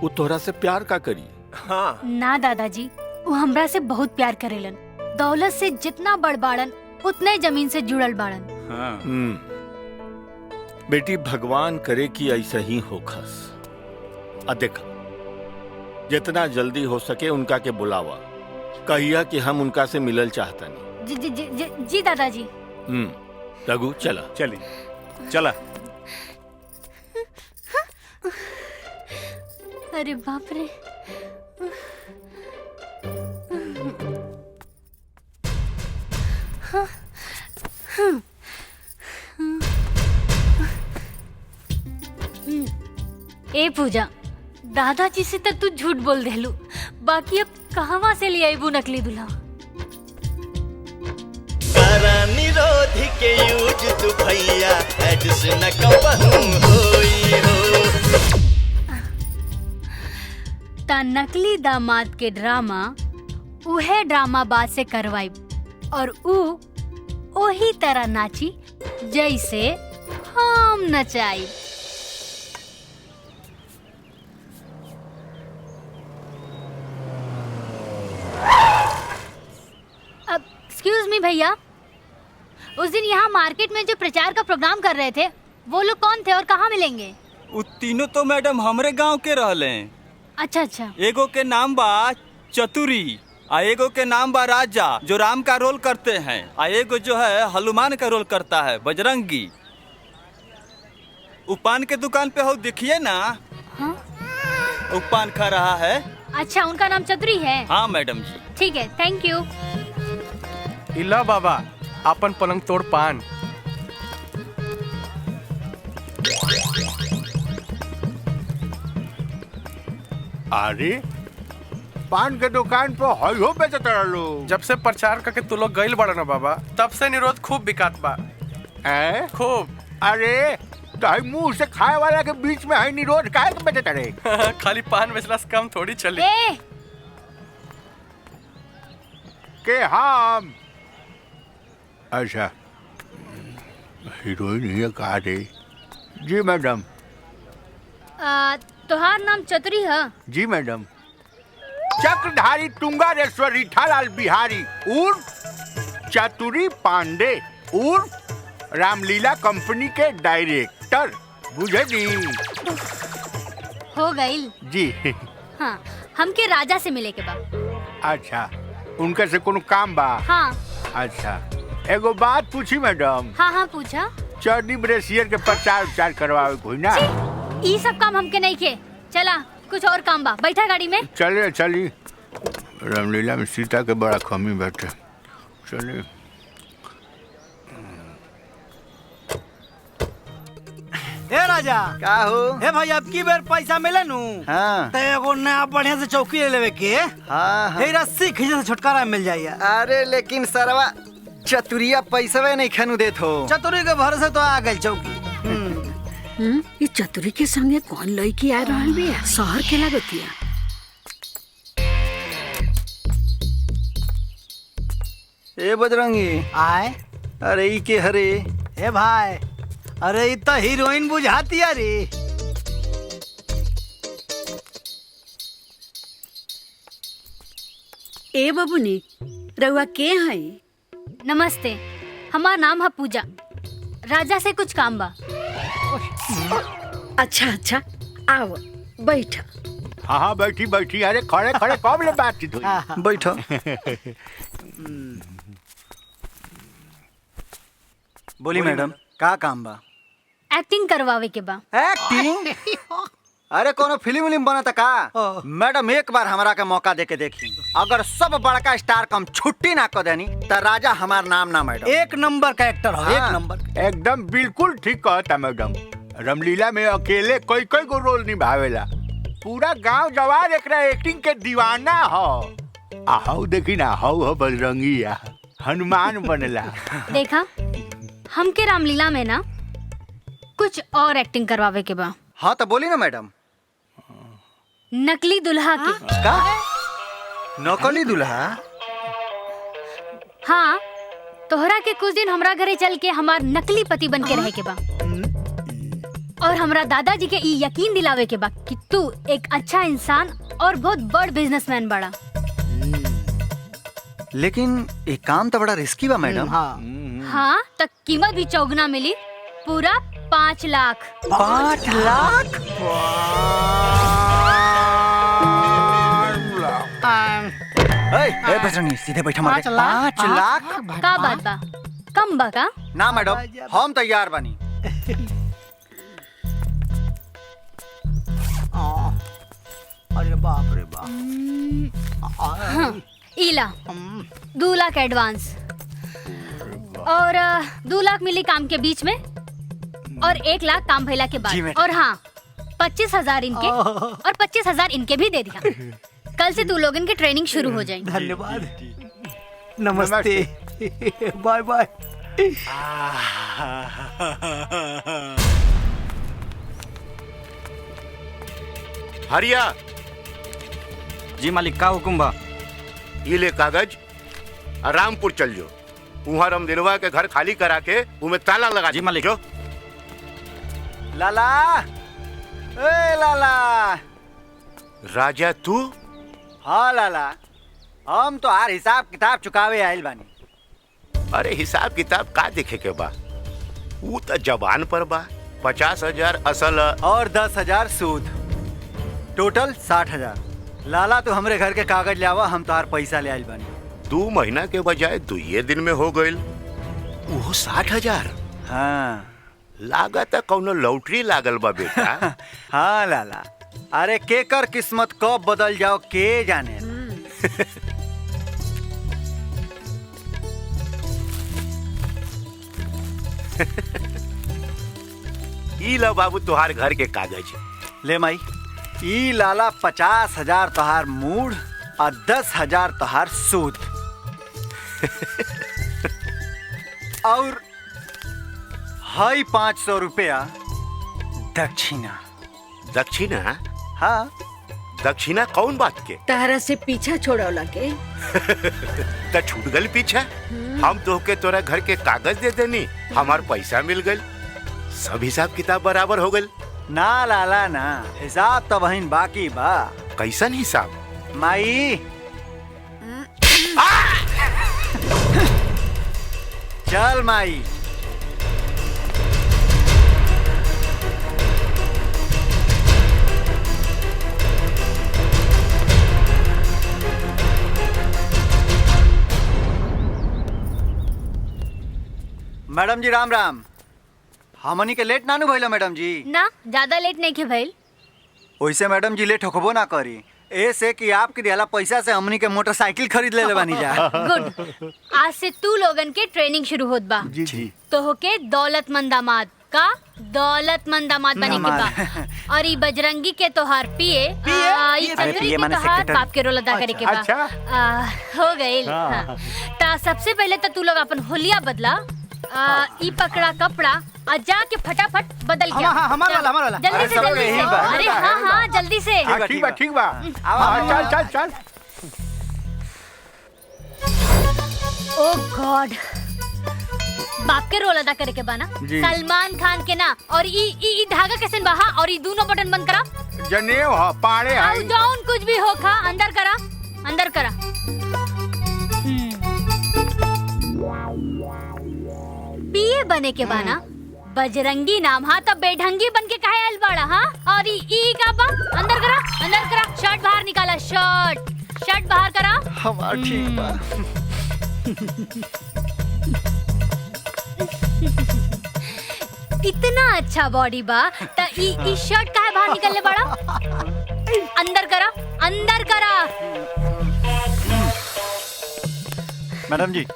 वो तोहरा से प्यार का करी? हाँ। ना दादाजी, वो हमरा से बहुत प्यार करेलन। दौलत से जितना बड़ बाड़न उतने जमीन से जुड़ल बाड़न। बेटी, भगवान करे कि ऐसा ही हो खस। देखा, जितना जल्दी हो सके उनका के बुलावा, कहिया कि हम उनका से मिलल चाहता नहीं। जी दादाजी। रघु चला। चला। अरे बाप रे। ए पूजा, दादाजी से तक तू झूठ बोल देलू, बाकी अब कहवा से ले आईबू नकली दूल्हा? निरोध के यूज तू भैया एड्स न कबहू होई हो। ता नकली दामाद के ड्रामा उहे ड्रामा बात से करवाई और ओही तरह नाची जैसे हम नचाई। अब एक्सक्यूज मी भैया, उस दिन यहाँ मार्केट में जो प्रचार का प्रोग्राम कर रहे थे वो लोग कौन थे और कहाँ मिलेंगे? वो तीनों तो मैडम हमरे गांव के रहले। अच्छा अच्छा। एगो के नाम बा चतुरी, आ एगो के नाम बा राजा जो राम का रोल करते हैं, आ एगो जो है हनुमान का रोल करता है बजरंगी। उपान के दुकान पे हो देखिए ना। हाँ? उपान खा रहा है। अच्छा, उनका नाम चतुरी है? हाँ मैडम जी। ठीक है, थैंक यू। इला बाबा अपन पलंग तोड़ पान। अरे पान के दुकान पर हयो बेचत रहलो। जब से प्रचार करके तू लोग गइल बड़ा ना बाबा, तब से निरोध खूब बिकात बा। खूब। अरे ताई मुंह से खाए वाला के बीच में है निरोध काहे के बेचत रहे? खाली पान बेचला से काम थोड़ी चली। के हम अच्छा हीरोइन ही कहा रे? जी मैडम। तोहार नाम चतुरी है? जी मैडम। चक्रधारी तुंगारेश्वर रीठालाल बिहारी उर्फ चतुरी पांडे उर्फ रामलीला कंपनी के डायरेक्टर, बुझे जी? हो गई जी। हाँ, हमके राजा से मिले के बाद। अच्छा, उनके से कोनो काम बा? हाँ। अच्छा, एगो बात पूछी मैडम? हाँ हाँ पूछा। चर्नी ब्रेसियर के प्रचार उचार करवावे कोई ना? ये सब काम हमके नहीं के। चला, कुछ और काम बा, बैठा गाड़ी में। चलिए चलिए, रामलीला में सीता के बड़ा कमी बैठे। चलिए। ए राजा का हो? ए भाई, अब की बेर पैसा मिले नु? हाँ। तो एगो नया बढ़िया से चौकी ले लेवे के। हाँ हाँ। ए रस्सी खींचे से छुटकारा मिल जाइए। अरे लेकिन सरवा चतुरिया पैसा नहीं खनु देत हो। चतुरी के भरोसे तो आ गई चौकी। ये चतुरी के संगे कौन लड़की आ रहा है? शहर के लागतिया। ए बजरंगी आए। अरे ई के हरे? ए भाई, अरे ये तो हीरोइन बुझाती है रे। ए बबुनी, रउआ के है? नमस्ते, हमारा नाम है पूजा। राजा से कुछ काम बा। अच्छा अच्छा, आओ बैठो। हाँ हाँ बैठी बैठी। अरे खड़े खड़े कब ले बातचीत हुई? बैठो। बोली मैडम, का काम बा? एक्टिंग करवावे के बा। एक्टिंग? अरे कोनो फिल्म विल्म बनता का? मैडम एक बार हमरा के मौका दे के देखी, अगर सब बड़का स्टार कम छुट्टी ना कर देनी तो राजा हमार नाम ना मैडम। एक नंबर का एक्टर हो। एक नंबर। एकदम बिल्कुल ठीक कहता मैडम। रामलीला में अकेले कोई कोई को रोल निभावेला। पूरा गांव जवार एकरा एक्टिंग के दीवाना हो। आओ देखी ना, हो बजरंगिया हनुमान बनला। देखा, हमके रामलीला में ना कुछ और एक्टिंग करवावे के बा। हाँ तो बोली ना मैडम। नकली दुल्हा के। का? नकली दुल्हा? हाँ, तोहरा के कुछ दिन हमरा घरे चल के हमार नकली पति बन के रहे के बा, और हमरा दादाजी के ई यकीन दिलावे के बा कि तू एक अच्छा इंसान और बहुत बड़ बिजनेसमैन बड़ा। लेकिन एक काम तो बड़ा रिस्की बा मैडम। हाँ, तक कीमत भी चौगुना मिली, पूरा 5 लाख। 5 लाख? बजरंगी सीधे बैठा मार। 5 लाख? का बात बा? कम बा का? ना मैडम, हम तैयार बनी। अरे बाप रे बाप। हाँ, इला 2 लाख एडवांस और 2 लाख मिली काम के बीच में और 1 लाख काम भइला के बाद। और हाँ, 25,000 इनके और 25,000 इनके भी दे दिया। कल से तू लोगन की ट्रेनिंग शुरू हो जाएगी। धन्यवाद। नमस्ते। Bye bye. हरिया जी मालिक, का हुकुम बा? ये ले कागज, रामपुर चल जो। वहाँ रामदिलवा के घर खाली करा के उमें ताला लगा। जी मालिक। जो लाला, ए लाला। राजा तू? हाँ लाला, हम तो हर हिसाब किताब चुकावे आइल बानी। अरे हिसाब किताब का देखे के बा? वो तो जबान पर बा। 50,000 असल और 10,000 सूद, टोटल 60,000। लाला तू हमरे घर के कागज ले आवा, हम तोहार पैसा ले आइल बानी। 2 महीना के बजाय 2 दिन में हो गईल। वो 60,000। हाँ लागत है कौनो लॉटरी लागल बा बेटा। हाँ लाला, अरे केकर किस्मत कब बदल जाओ के जाने। ई लो बाबू तुहार घर के कागज। ले माई, ई लाला 50,000 तोहार मूड और 10,000 तोहार सूद। और हाई 500 रुपया दक्षिणा। दक्षिणा? हाँ। दक्षिणा कौन बात के? तारा से पीछा छोड़ौला के तो छूट गल पीछा। हम तो के तोरा घर के कागज दे देनी, हमार पैसा मिल गल, सब हिसाब किताब बराबर हो गल। ना लाला ना, हिसाब तो बहन बाकी बा। कैसन हिसाब? माई चल माई। मैडम जी राम राम। हमनी के लेट नानू भइलो मैडम जी? ना, ज्यादा लेट नहीं के भइल। वैसे मैडम जी लेट होखबो ना करी, ऐसे कि आपके दियाला पैसा से हमनी के मोटरसाइकिल खरीद ले बानी जा। गुड। आज से तू लोगन के ट्रेनिंग शुरू होत बा। जी। तो होके दौलतमंद दामाद का दौलतमंद दामाद बने के बा। और ई बजरंगी के तोहार पिए, ई चतुरी के तोहार बाप के रोल अदा करे के बा। हो गइल। ता सबसे पहले तो तू लोग अपन होलिया बदला। ई पकड़ा कपड़ा और जाके फटाफट बदल के हमार वाला जल्दी से जल्दी से। अरे हाँ जल्दी से। ठीक बा। चल। ओ गॉड, बाप के रोल अदा करे के बाना। सलमान खान के ना। और ई धागा कैसे बहा? और ई दोनों बटन बंद करा। जनेऊ ह पाड़े है। डाउन कुछ भी हो खा, अंदर करा, अंदर करा। पिए बने के बाना। बजरंगी नाम। हाँ तब बेढंगी बन के काहे आइल बाड़ा? हाँ और ई का बा? अंदर करा, अंदर करा। शर्ट बाहर निकाला, शर्ट बाहर करा। हमार ठीक बा। इतना अच्छा बॉडी बा त ई शर्ट काहे बाहर निकलने बाड़ा? अंदर करा, अंदर करा। मैडम जी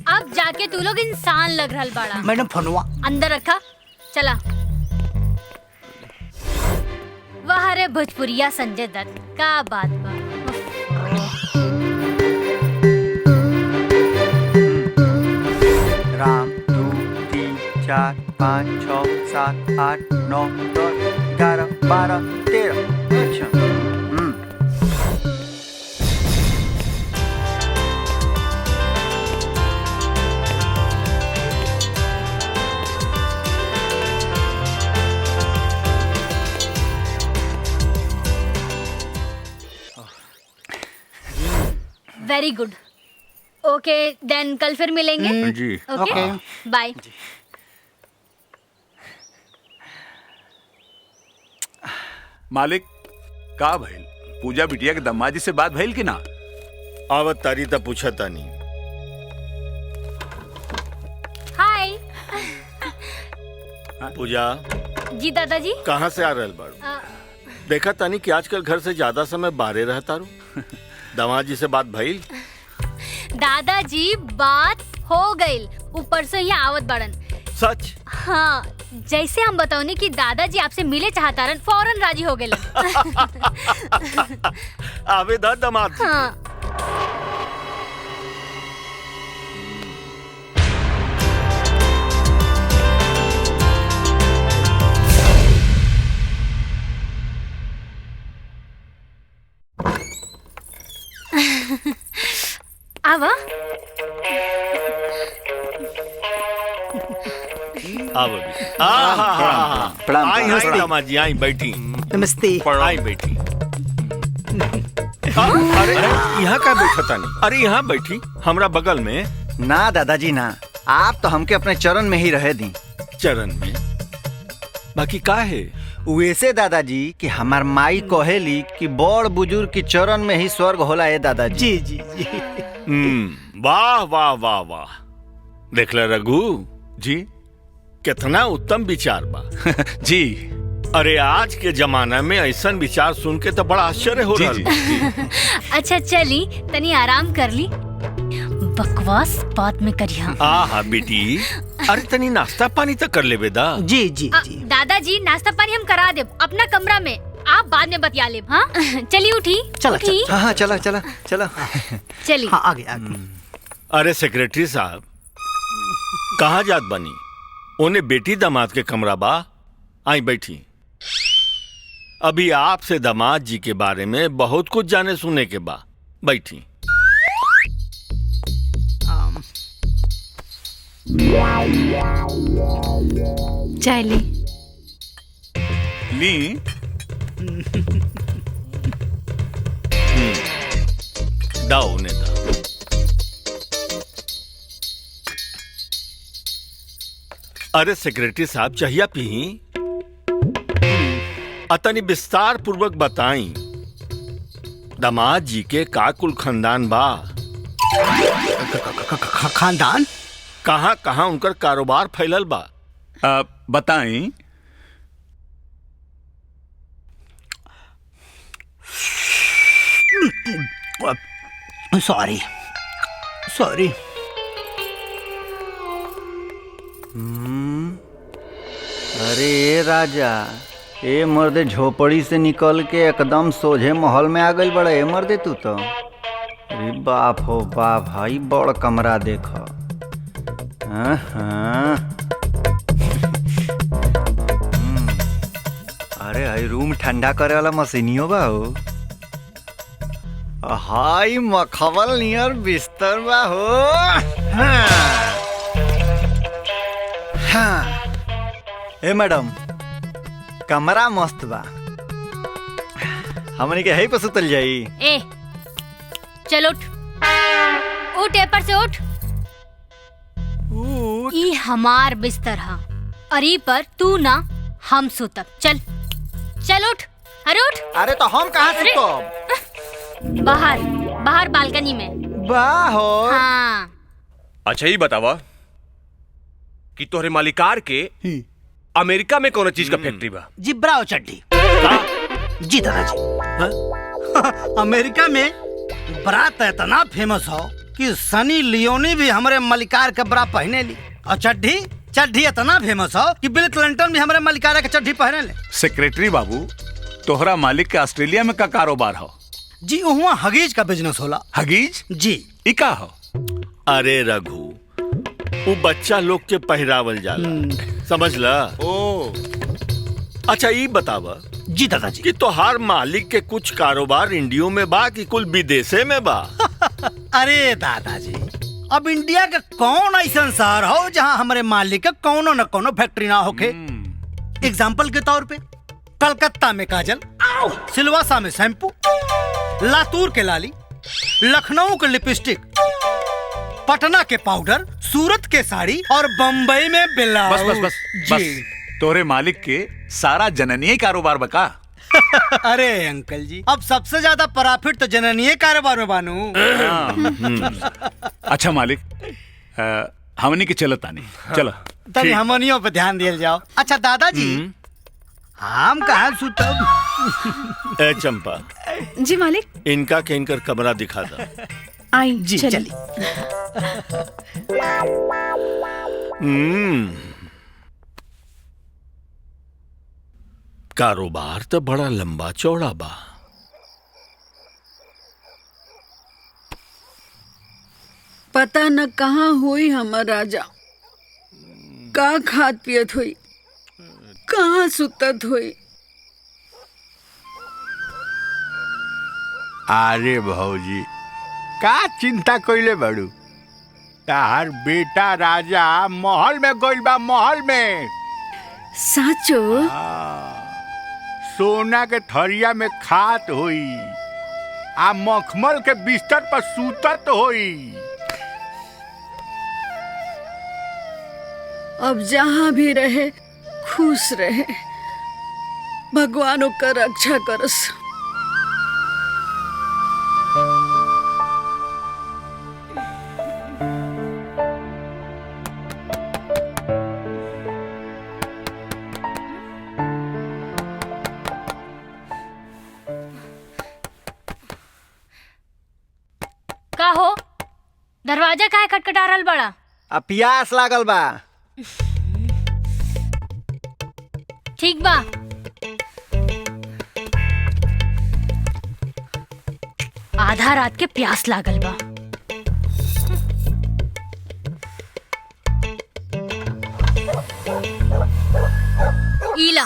अब जाके तू लोग इंसान लग रहल बाड़ा। मैडम फोनवा अंदर रखा। चला। वाह रे भोजपुरिया संजय दत्त, का बात बा। राम 2 3 4 5 6 7 8 9 10 11 12 13। अच्छा। Very good. ओके देन कल फिर मिलेंगे। जी। ओके बाय। मालिक का भइल? पूजा बिटिया के दम्माजी से बात भइल कि ना? आवत तारी त पूछता नहीं। हाय। पूजा जी दादाजी। कहाँ से आ रहल बाड़ू? देखा तानी कि आजकल घर से ज्यादा समय बाहरे रहता रू। दामाजी से बात भइल? दादाजी बात हो गई, ऊपर से यहाँ आवत बड़न। सच? हाँ जैसे हम बताओनी कि दादाजी आपसे मिले चाहतारन फौरन राजी हो गए। आवे दा दामाद जी। हाँ। आवा आओ प्रणाम। आई हंस दामाद जी, आई बैठी। नमस्ते। आई बैठी। अरे यहाँ का बैठा तानी? अरे यहाँ बैठी हमरा बगल में। ना दादाजी ना, आप तो हमके अपने चरण में ही रहे दी। चरण में? बाकी का है? वैसे दादाजी कि हमार माई कहेली कि बड़ बुजुर्ग की चरण में ही स्वर्ग होला है दादाजी। जी जी जी। वाह वाह वाह वाह। देखला रघु जी, कितना उत्तम विचार बा। जी। अरे आज के जमाना में ऐसा विचार सुन के तो बड़ा आश्चर्य हो रहा है। अच्छा चली तनी आराम कर ली, बकवास बात में करिया। हाँ बेटी, अरे तनी नाश्ता पानी तो कर ले बेदा। जी जी जी। दादाजी नाश्ता पानी हम करा दे अपना कमरा में, आप बाद में बतिया ले। हाँ चली उठी। चला चला। हाँ चला चला चला चली। हाँ आगे आगे। अरे सेक्रेटरी साहब, कहाँ जात बनी? उन्हें बेटी दामाद के कमरा बा, आई बैठी। अभी आपसे दामाद जी के बारे में बहुत कुछ जाने सुने के बा, बैठी। चाय ली। ली। दाओ उन्हें दा। अरे सेक्रेटरी साहब, चाहिए पी? अतनी विस्तार पूर्वक बताई दामाद जी के का कुल खानदान बा? खानदान? कहाँ कहाँ उनकर कारोबार फैलल बा? बताई। Sorry sorry. अरे राजा, ए मर्दे झोपड़ी से निकल के एकदम सोझे महल में आ गई बड़ा। ए मर्दे तू तो, अरे बाप हो बाप, भाई बड़ कमरा देख। अरे हाई रूम ठंडा करे वाला मशीनियो बा हो। हाई मखमल नियर बिस्तर बा हो। हाँ। ए मैडम, कमरा मस्त बा, हमने के है पर सुतल जाई। ए चल उठ, उठ ए पर से उठ। ई हमार बिस्तर हा, और ई पर तू ना हम सुतब। चल चल उठ। अरे उठ। अरे तो हम कहाँ सुतब? बाहर बाहर बालकनी में। बाहो। हाँ। अच्छा ये बतावा कि तोहरे मालिकार के अमेरिका में कौन चीज का फैक्ट्री बा? जिब्राओ चड्डी। जी दादाजी। अमेरिका में बरात इतना फेमस हो कि सनी लियोनी भी हमारे मलिकार के बरा पहने ली, और चड्ढी चड्ढी इतना फेमस हो कि बिल क्लिंटन भी हमारे मलिकार के चड्ढी पहने ले। सेक्रेटरी बाबू, तोहरा मालिक के ऑस्ट्रेलिया में का कारोबार हो? जी वहाँ हगीज का बिजनेस होला। हगीज? जी। इका हो? अरे रघु, वो बच्चा लोग के पहरावल जाला, समझ ला। ओ अच्छा ये बतावा जी दादाजी कि तोहार मालिक के कुछ कारोबार इंडिया में बा कि कुल विदेशे में बा? अरे दादाजी, अब इंडिया का कौन ऐसा शहर हो जहाँ हमारे मालिक का कोनो न कोनो फैक्ट्री ना होके? एग्जाम्पल के तौर पे कलकत्ता में काजल, सिलवासा में शैम्पू, लातूर के लाली, लखनऊ के लिपस्टिक, पटना के पाउडर, सूरत के साड़ी और बम्बई में ब्लाउज। बस बस बस बस। तोरे मालिक के सारा जननीय कारोबार बका। अरे अंकल जी, अब सबसे ज्यादा प्रॉफिट तो जननीय कारोबार में बानू। अच्छा मालिक, हमनी के चलत आनी, चलो। तभी हमनियों पे ध्यान दिया जाओ। अच्छा दादाजी, हम कहाँ सुतब? ए चंपा। जी मालिक। इनका के इनकर कमरा दिखा दो। आई जी चली। कारोबार तो बड़ा लंबा चौड़ा बा। पता न कहाँ हुई हमर राजा, का खात पियत हुई, कहाँ सुतत हुई। अरे भौजी का चिंता कइले बड़ू, तार बेटा राजा महल में गइल बा, महल में। साचो? सोना के थरिया में खात होई, आ मखमल के बिस्तर पर सूतत होई। अब जहाँ भी रहे खुश रहे, भगवान ओकर रक्षा करस। का हो, दरवाजा काहे खटखटा रहल बड़ा? अब प्यास लागल बा। ठीक बा, आधा रात के प्यास लागल बा। इला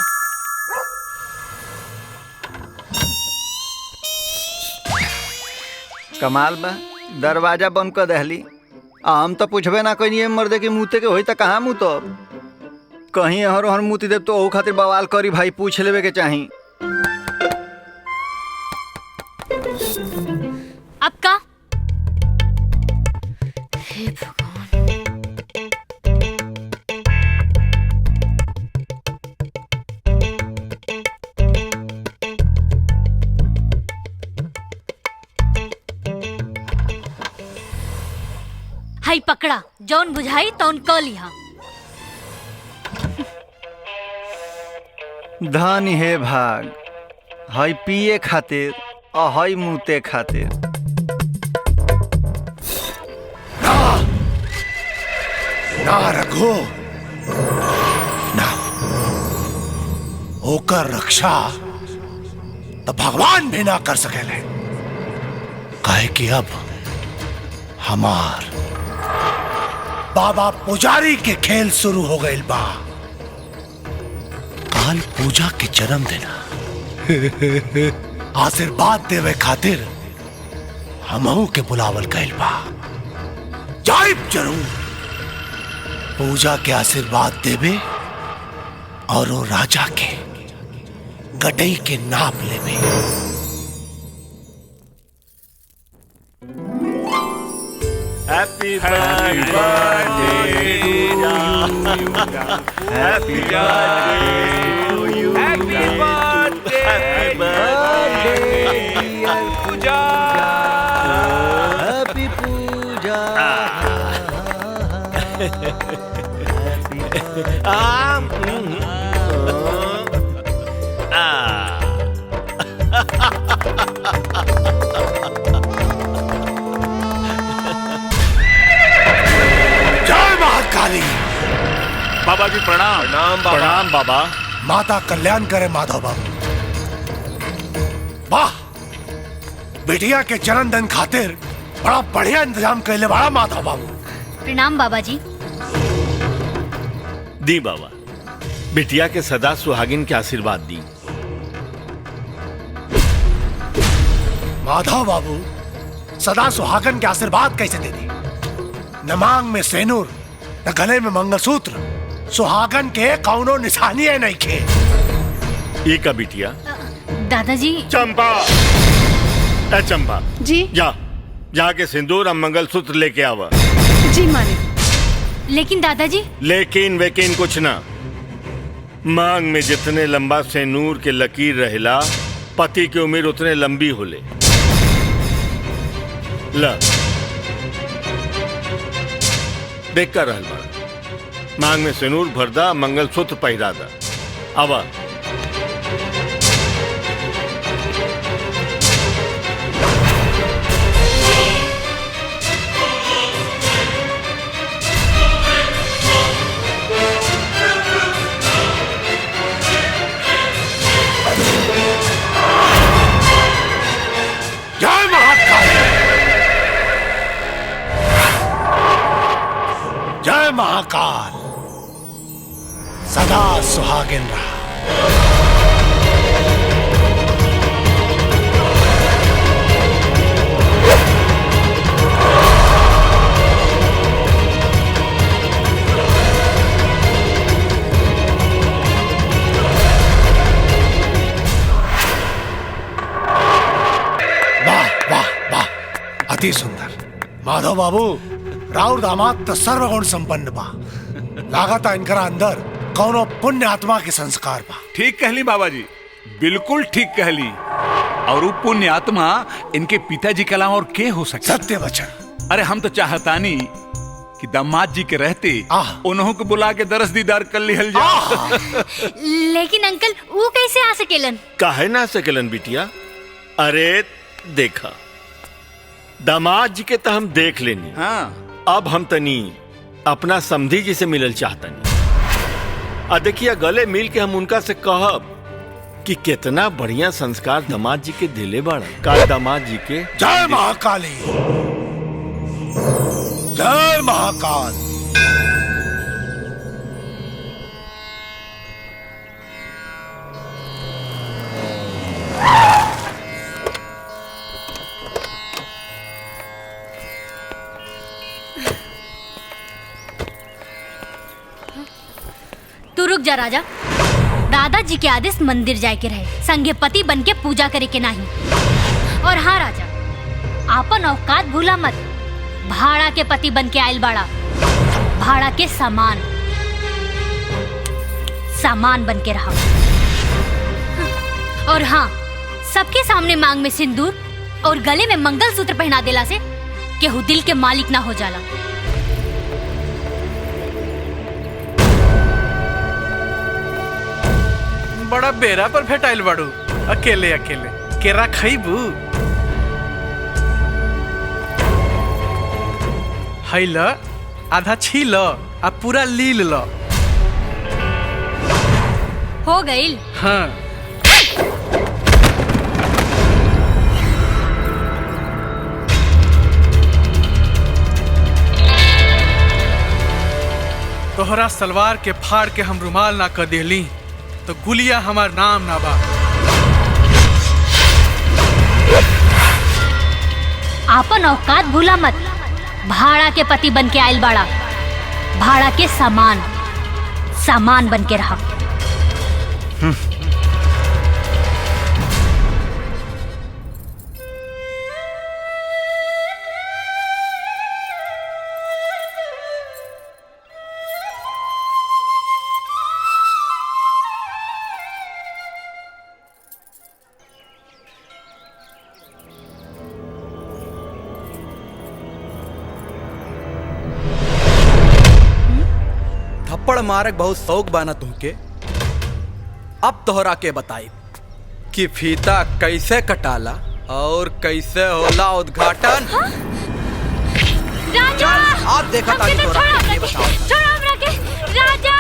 कमाल बा, दरवाजा बंद कर दहली। हम तो पूछबे ना कहीं मर्दे के मुँह के होई तो कहाँ मुँह तो कहीं हर हर मुँह देव तो ओ खातिर बवाल करी भाई, पूछ लेवे के चाही। अब का? हे भगवान। हाई पकड़ा, जौन बुझाई तौन क लिहा। धन हे भाग, हई पिए खातिर और हई मुते खातिर। ना रघु ना, होकर रक्षा तो भगवान भी ना कर सकेले। काहे कि अब हमार बाबा पुजारी के खेल शुरू हो गए बा। काल पूजा के जन्मदिन आशीर्वाद देवे खातिर हमहू के बुलावल गइल बा। जाइब जरूर, पूजा के आशीर्वाद देवे और वो राजा के गडई के नाप लेवे। Happy birthday to you. Happy birthday to you. Happy birthday. Happy birthday, dear Pooja. Happy Pooja. Happy काली। बाबा जी प्रणाम। प्रणाम बाबा। प्रणाम बाबा। माता कल्याण करे माधव बाबू। वाह, बिटिया के जन्मदिन खातिर बड़ा बढ़िया इंतजाम कैले बड़ा माधव बाबू। प्रणाम बाबा जी। दी बाबा, बिटिया के सदा सुहागिन के आशीर्वाद दी। माधव बाबू सदा सुहागन के आशीर्वाद कैसे दे दी? न मांग में सेनूर, न गले में मंगलसूत्र, सुहागन के कौनो निशानी नहीं खे। ये का बिटिया? दादाजी। चंपा, ए चंपा जी। जा जाके सिंदूर और मंगलसूत्र लेके आवा। जी मालिक। लेकिन दादाजी। लेकिन वेकिन कुछ ना। मांग में जितने लंबा सेनूर के लकीर रहेला, पति की उम्र उतने लंबी होले। ला देख कर रहल बा, मांग में सिनूर भरदा, मंगलसूत्र पहिरादा। आवा। महाकाल। सदा सुहागिन रहा। अति सुंदर। माधव बाबू, राउर दामाद तो सर्वगुण संपन्न बा। लागता इनकरा अंदर कौनो पुण्य आत्मा के संस्कार बा। ठीक कहली बाबा जी, बिल्कुल ठीक कहली। और वो पुण्य आत्मा इनके पिताजी के अलावा और के हो सकता? सत्य वचन। अरे हम तो चाहतानी कि दामाद जी के रहते उन्हों को बुला के दरस दीदार कर लिहल जाए। लेकिन अंकल वो कैसे आ सकेलन? काहे ना सकेलन बिटिया? अरे देखा, दामाद जी के तो हम देख लेनी। हाँ। अब हम तनी अपना समधी जी से मिलल चाहतनी। देखिए, गले मिल के हम उनका से कहब कि कितना बढ़िया संस्कार दामाद जी के दिले बाड़ा। का दामाद जी के जय महाकाली, जय महाकाल। तू रुक जा राजा। दादाजी के आदेश मंदिर जाए के रहे, संगे पति बन के पूजा करे के नहीं। और हाँ राजा, आपन औकात भूला मत। भाड़ा के पति बन के आयल बाड़ा, भाड़ा के सामान बन के रहा। और हाँ, सबके सामने मांग में सिंदूर और गले में मंगलसूत्र पहना देला से केहू दिल के मालिक ना हो जाला। बड़ा बेरा पर भेटाइल बाड़ू, अकेले अकेले केरा खइबू? हैल आधा छील आ पूरा लील ल। हो गइल। हाँ। तोहरा सलवार के फाड़ के हम रुमाल ना कर देली तो गुलिया हमार नाम ना बा। आपन औकात भूला मत। भाड़ा के पति बन के आयल बाड़ा, भाड़ा के सामान बन के रहा। थप्पड़ मारक बहुत शौक बाना तुमके। अब तोहरा के बताई कि फीता कैसे कटाला और कैसे होला उद्घाटन। राजा, आप देखा ताकि तोहरा के ये बताओ। छोड़ो हमरा के राजा,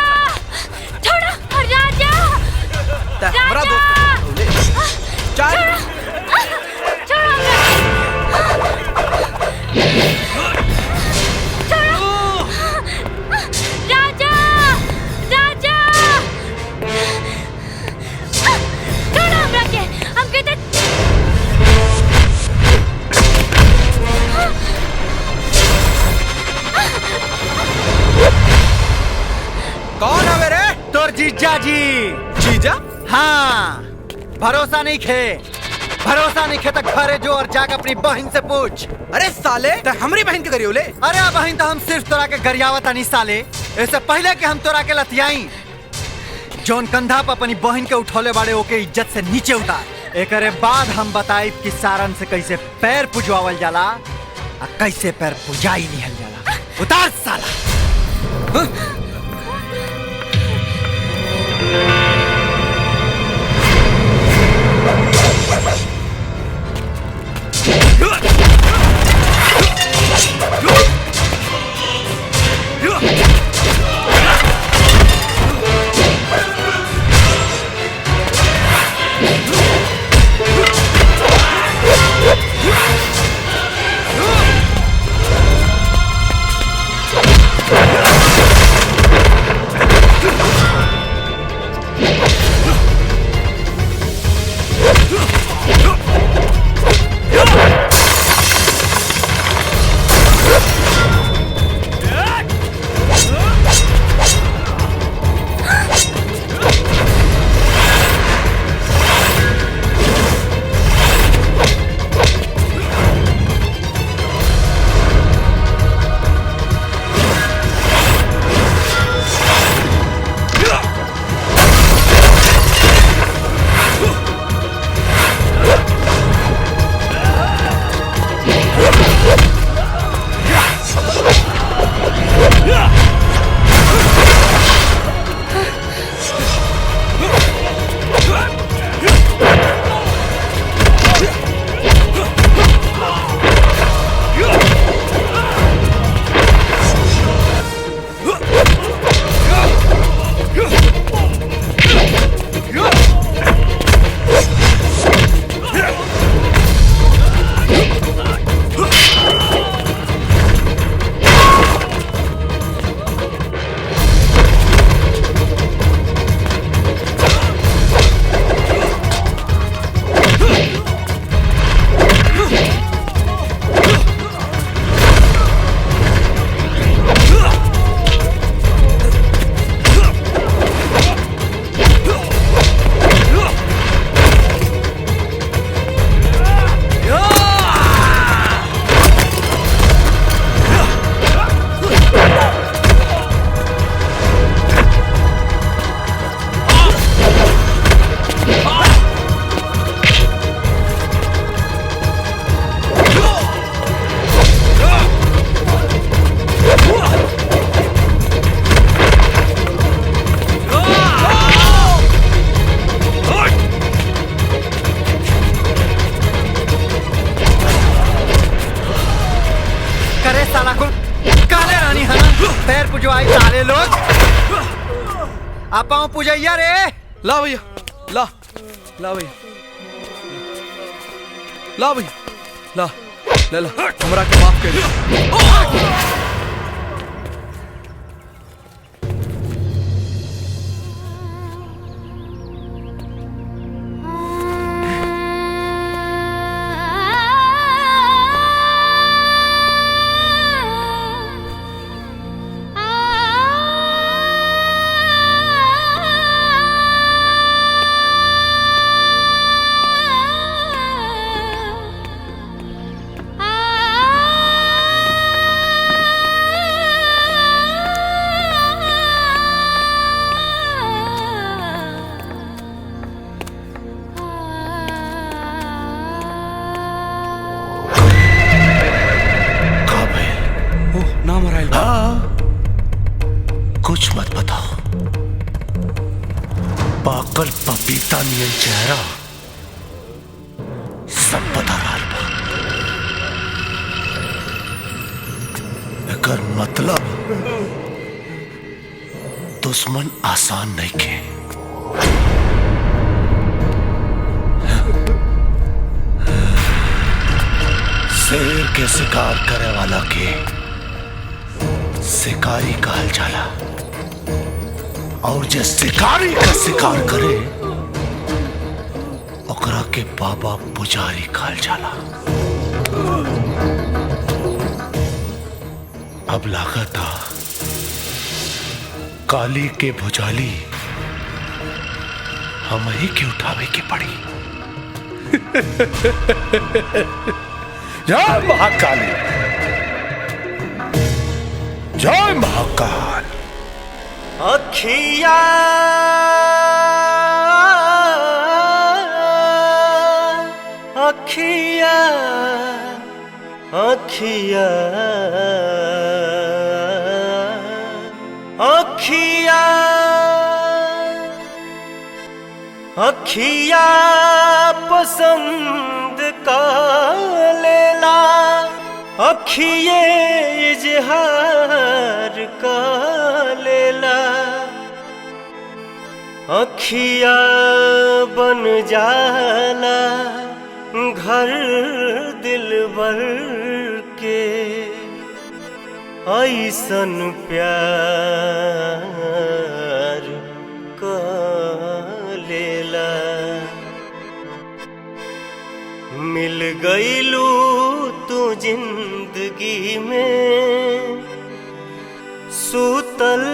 छोड़ो राजा, हमरा दोस्त चल छोड़ो राजा, राजा, छोड़ो हमरा के। हम कहते कौन है रे? तोर जीजा जी। जीजा? हाँ, भरोसा नहीं खे तो घरे जो और जाके अपनी बहन से पूछ। अरे साले, तो हमारी बहन के गरियोले? अरे बहन तो हम सिर्फ तोरा के गरियावत नहीं साले। इससे पहले कि हम तोरा के लतियाई, जोन कंधा पर अपनी बहन के उठौले बाड़े ओके इज्जत से नीचे उतार। एकरे बाद हम बताई कि सारन से कैसे पैर पुजवावल जाला और कैसे पैर पुजाई निहल जाला। उतार साला। पैर पुजवाई साले लोग। आप पाँव पुजैया रे। ला भैया, ला ला भैया, ला भैया, ला ले ला, हमरा के माफ कर दे। कुछ मत बताओ। पाकल पपीता नियन चेहरा सब बता रहा बा। एकर मतलब दुश्मन आसान नहीं के। शेर के शिकार करे वाला के शिकारी कहल जाला और जे शिकारी का शिकार करे ओकरा के बाबा पुजारी कहल जाला। अब लागता काली के भुजाली हम ही के उठावे के पड़ी। जय महाकाली, जय महाकाल। अखिया अखिया अखिया अखिया अखिया पसंद का लेला, अखिए इजहार का लेला। अखिया बन जाला घर दिलबर के, ऐसन प्यार का लेला। मिल गईलू तू जिंदगी में, सूतल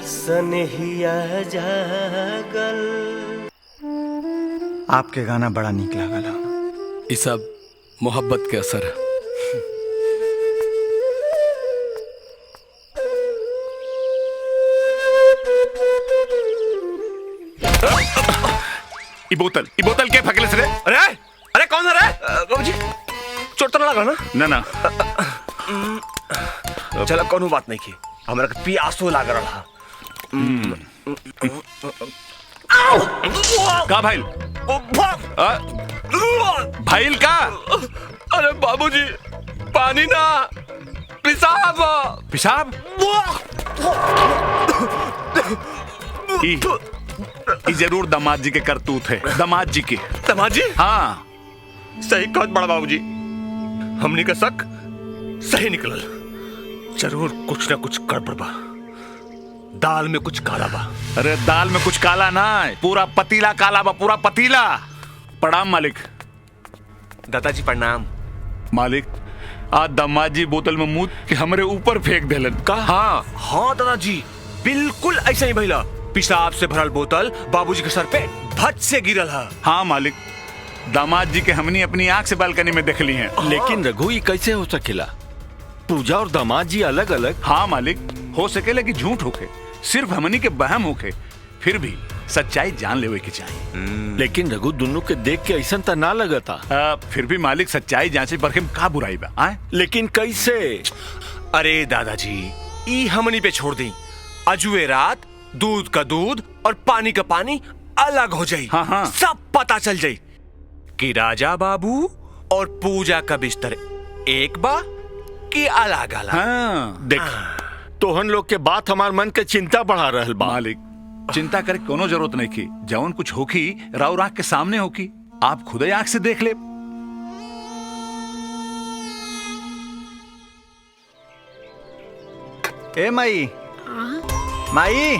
सनहिया जागल। आपके गाना बड़ा नीक लागल। ये सब मोहब्बत के असर है। ई बोतल के फकले से रे? अरे अरे कौन है रे? बाबूजी चोट तो ना लगा ना? ना चलो कोनो बात नहीं की, हमरा के पियासो लाग रहा। का भाई भाईल का? अरे बाबूजी पानी ना, पेशाब पेशाब। ई जरूर दामाद जी के करतूत है। दामाद जी के। दामाद जी? हाँ सही कहत बड़ा बाबूजी, हमनी का शक सही निकलल। जरूर कुछ ना कुछ गड़बड़ बा, दाल में कुछ काला बा। अरे दाल में कुछ काला ना, पूरा पतीला काला बा, पूरा पतीला। प्रणाम मालिक। दादाजी प्रणाम। मालिक आज दामाद जी बोतल में मूत के हमरे ऊपर फेंक देलन का? हाँ हाँ दादाजी बिल्कुल ऐसा ही भइला। पेशाब से भरल बोतल बाबूजी के सर पे भट से गिरल है। हाँ मालिक, दामाद जी के हमनी अपनी आंख से बालकनी में देख ली हैं। लेकिन रघु ये कैसे हो सकेला? पूजा और दामाद जी अलग अलग। हाँ मालिक, हो सकेला कि झूठ होके, सिर्फ हमनी के बहम होके, फिर भी सच्चाई जान लेवे की चाहिए। लेकिन रघु दोनों के देख के ऐसा तो ना लगा था। फिर भी मालिक सच्चाई जांचे पर का बुराई बा? आए? लेकिन कैसे? अरे दादाजी ई हमनी पे छोड़ दी, अजुए रात दूध का दूध और पानी का पानी अलग हो जाई। हाँ हाँ। सब पता चल जाई कि राजा बाबू और पूजा का बिस्तर एक बा कि अलग अलग। हाँ। देख तोहन लोग के बात हमार मन के चिंता बढ़ा रहल बा। मालिक चिंता करे कोनो जरूरत नहीं की, जवन कुछ होकी राव आंख के सामने होकी, आप खुद ही आंख से देख ले। ए माई, माई,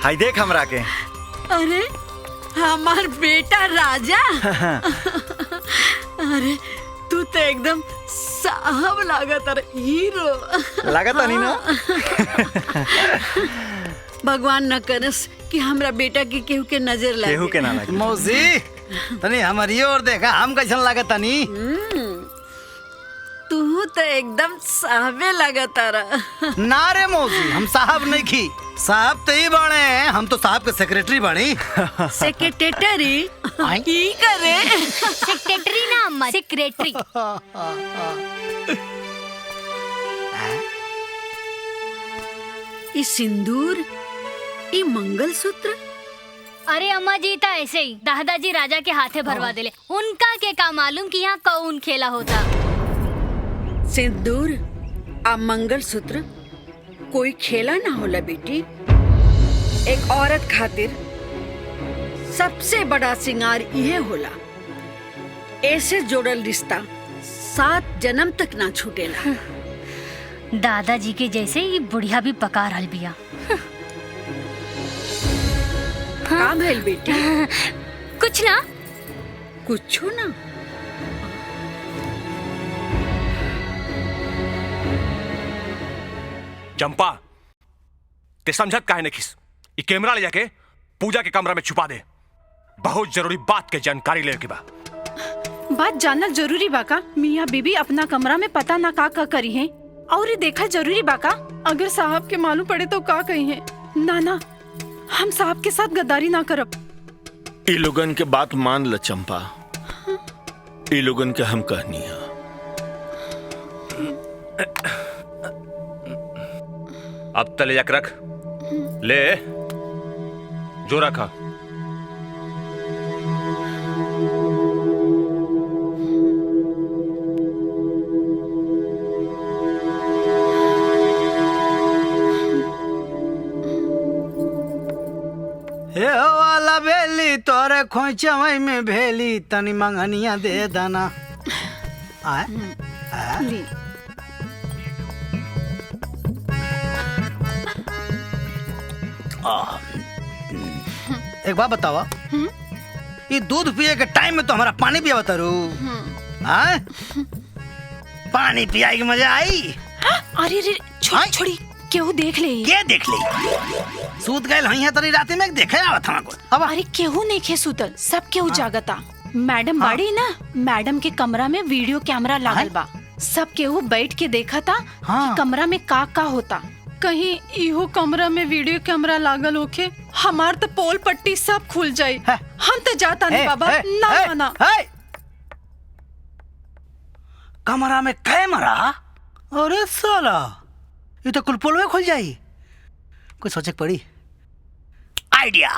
हाय देख हमरा के। अरे हमार बेटा राजा। अरे तू तो एकदम साहब लागत अरे हीरो लागत नहीं ना। भगवान न करस कि हमरा बेटा की केहू के नजर लगे। केहू के ना लगे। मौसी तनी हमारी ओर देखा, हम कैसन लागत तनी। तू तो एकदम साहबे लागत रहा। ना रे मौसी, हम साहब नहीं की, साहब तो ही बने हैं, हम तो साहब के सेक्रेटरी बनी। सेक्रेटरी की करे? सेक्रेटरी ना अम्मा, सेक्रेटरी। ई सिंदूर, ई मंगलसूत्र। अरे अम्मा जी तो ऐसे ही दादाजी राजा के हाथे भरवा देले, उनका के का मालूम कि यहाँ कौन खेला होता। सिंदूर आ मंगलसूत्र कोई खेला ना होला बेटी। एक औरत खातिर सबसे बड़ा सिंगार यह होला। ऐसे जोड़ल रिश्ता 7 जन्म तक ना छूटेला। दादाजी के जैसे ही बुढ़िया भी पका रहल बिया। का भइल बेटी? कुछ ना। कुछो ना। चंपा, ते समझत काहे नहीं खिस? ये कैमरा ले जाके पूजा के कमरा में छुपा दे। बहुत जरूरी बात के जानकारी ले के बा। बात जानना जरूरी बाका। मियाँ बीबी अपना कमरा में पता ना का करी है और ये देखा जरूरी बाका। अगर साहब के मालूम पड़े तो का कही है? ना ना, हम साहब के साथ गद्दारी ना करब। ई लोगन के बात मान ल चंपा, ई लोगन के हम कहनी है। अब तले जाकर रख ले, जो रखा। हे वाला बेली तोरे खोचवई में भेली, तनी मंगनिया दे दाना। ली। एक बात बतावा, ये दूध पिए के टाइम में तो हमारा पानी पिया बतारू। पानी पिया की मजा आई। अरे रे छोड़ी छोड़ी, केहू देख ले। के देख ले? सूत गए हई है तरी रात में देखे आवत हमको। अब अरे केहू नहीं खे सुतल, सब केहू जागता। मैडम बाड़ी ना, मैडम के कमरा में वीडियो कैमरा लागल बा। सब केहू बैठ के देखा था कि कमरा में का होता। कहीं इहो कमरा में वीडियो कैमरा लागल होके हमार तो पोल पट्टी सब खुल जाई। हम तो जाता नहीं बाबा। ना ना कमरा में कैमरा? अरे साला, ये तो कुल पोल में खुल जाई। कुछ सोचे पड़ी आइडिया।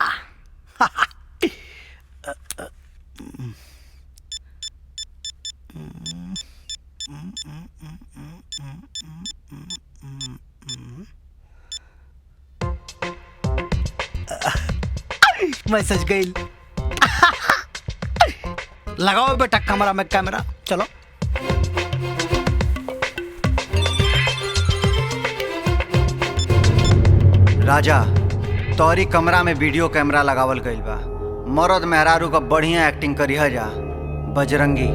मैं सच गई। लगाओ बेटा कमरा में कैमरा, चलो। राजा, तोरी कमरा में वीडियो कैमरा लगावल गइल बा। मर्द मेहरारू का बढ़िया एक्टिंग करिहा जा, बजरंगी।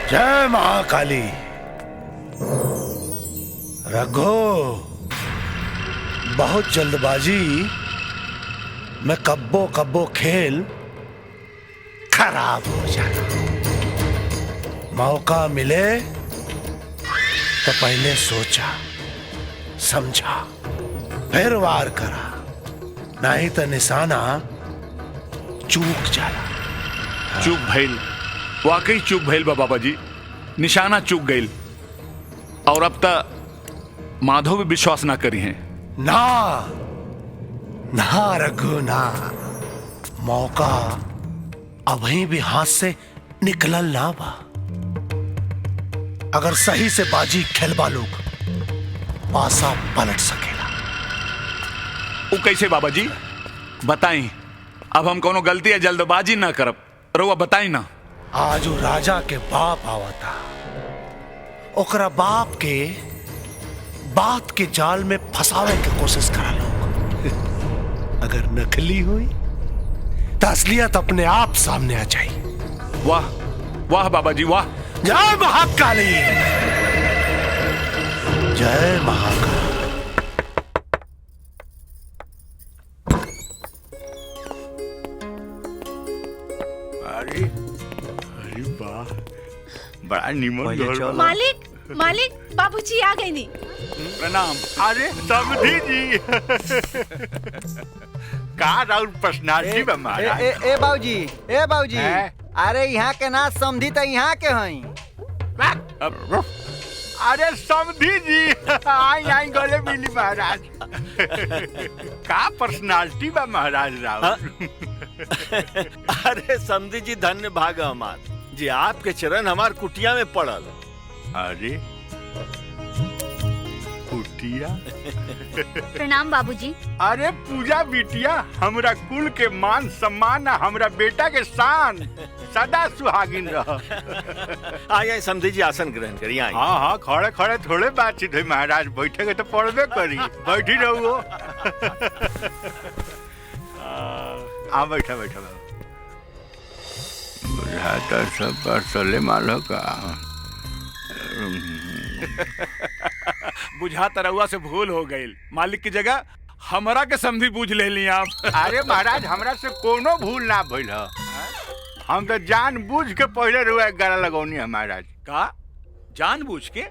जय महाकाली। रघो, बहुत जल्दबाजी में कब्बो कब्बो खेल खराब हो जाना। मौका मिले तो पहले सोचा समझा फिर वार करा, नहीं तो निशाना चूक जाला। चूक भइल, वाकई चूक भइल बा बाबा जी। निशाना चूक गइल। और अब तक माधव भी विश्वास ना करी हैं। ना ना रघु ना, मौका अभी भी हाथ से निकलल ना बा। अगर सही से बाजी खेलबा लोग पासा पलट सकेला। वो कैसे बाबा जी बताई? अब हम कोनो गलती या जल्दबाजी ना करब, रउआ बताई ना। आज वो राजा के बाप आवता, ओकरा बाप के बात के जाल में फंसावे के कोशिश करा लोग। अगर नकली हुई तो असलियत अपने आप सामने आ जाए। वाह वाह बाबा जी वाह। जय महाकाली, जय महाकाली। अरे अरे वाह, बड़ा निमन घर। मालिक मालिक, बाबूजी आ गए नी। प्रणाम। अरे समधी जी का राउर पर्सनालिटी बा महाराज। ए बाबूजी, ए बाबूजी, अरे यहाँ के ना समधी तो यहाँ के हई। अरे समधी जी आई आई गले मिली महाराज। का पर्सनालिटी बा महाराज राउर। अरे समधी जी धन्य भाग हमार जी, आपके चरण हमार कुटिया में पड़ल। अरे कुटिया? प्रणाम बाबूजी। अरे पूजा बिटिया, हमरा कुल के मान सम्मान, हमरा बेटा के शान, सदा सुहागिन रह। आई समधी जी आसन ग्रहण करिए। हाँ हाँ, खड़े खड़े थोड़े बातचीत हुई महाराज, बैठेगे तो पढ़बे करी। बैठी रहो। आ बैठा बैठा बुझाता सब परसले मालो का। बुझाता रउआ से भूल हो गई, मालिक की जगह हमरा के समधी बूझ ले ली आप। अरे महाराज, हमरा से कोनो भूल ना भइल ह। हम तो जान बूझ के पहले रुआ गाला लगौनी है महाराज। का जान बूझ के?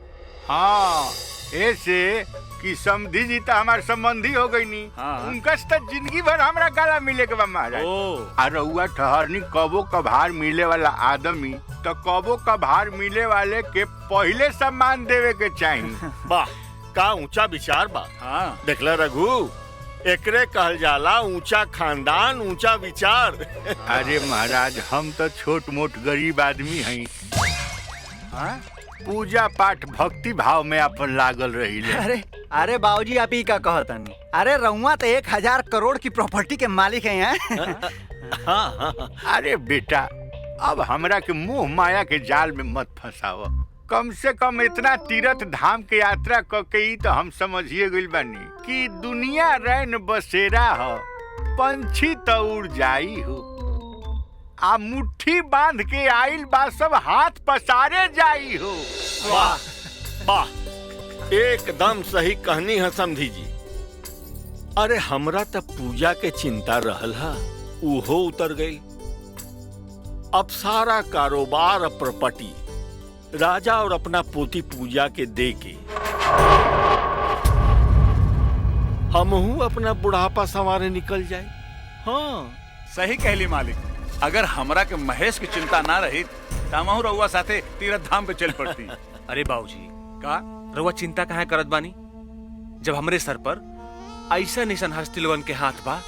हाँ, ऐसे कि समधी जी तो हमारे संबंधी हो गई नी। उनका तो जिंदगी भर हमरा गाला मिले के बा महाराज। और रउआ ठहरनी कबो कभार मिले वाला आदमी तो कबो कभार मिले वाले के पहले सम्मान देवे के चाहिए। वाह, का ऊंचा विचार बा। देखला रघु, एकरे कहल जाला ऊंचा खानदान ऊंचा विचार। अरे महाराज, हम तो छोट मोट गरीब आदमी हैं। पूजा पाठ भक्ति भाव में अपन लागल रही। अरे अरे बाबूजी, आप ही का कहतनी? अरे रउआ तो 1000 करोड़ की प्रॉपर्टी के मालिक हैं। अरे बेटा, अब हमरा के मोह माया के जाल में मत फंसाओ। कम से कम इतना तीर्थ धाम के यात्रा करके ही तो हम समझिए गइल बानी कि दुनिया रैन बसेरा हो, पंछी तो उड़ जाई हो, आ मुट्ठी बांध के आइल बा सब हाथ पसारे जाई हो। वाह वाह, एकदम सही कहनी है समधी जी। अरे हमरा तो पूजा के चिंता रहल हा, उहो उतर गई। अब सारा कारोबार और प्रॉपर्टी राजा और अपना पोती पूजा के दे के हमहू अपना बुढ़ापा संवारे निकल जाए। हाँ सही कहली मालिक। अगर हमरा के महेश की चिंता ना रही तो हमहू रउआ साथे तीर्थ धाम पे चल पड़ती। अरे बाबूजी, का रउआ चिंता काहे करत बानी? जब हमरे सर पर ऐसा निशन हस्ती लोगन के हाथ बा,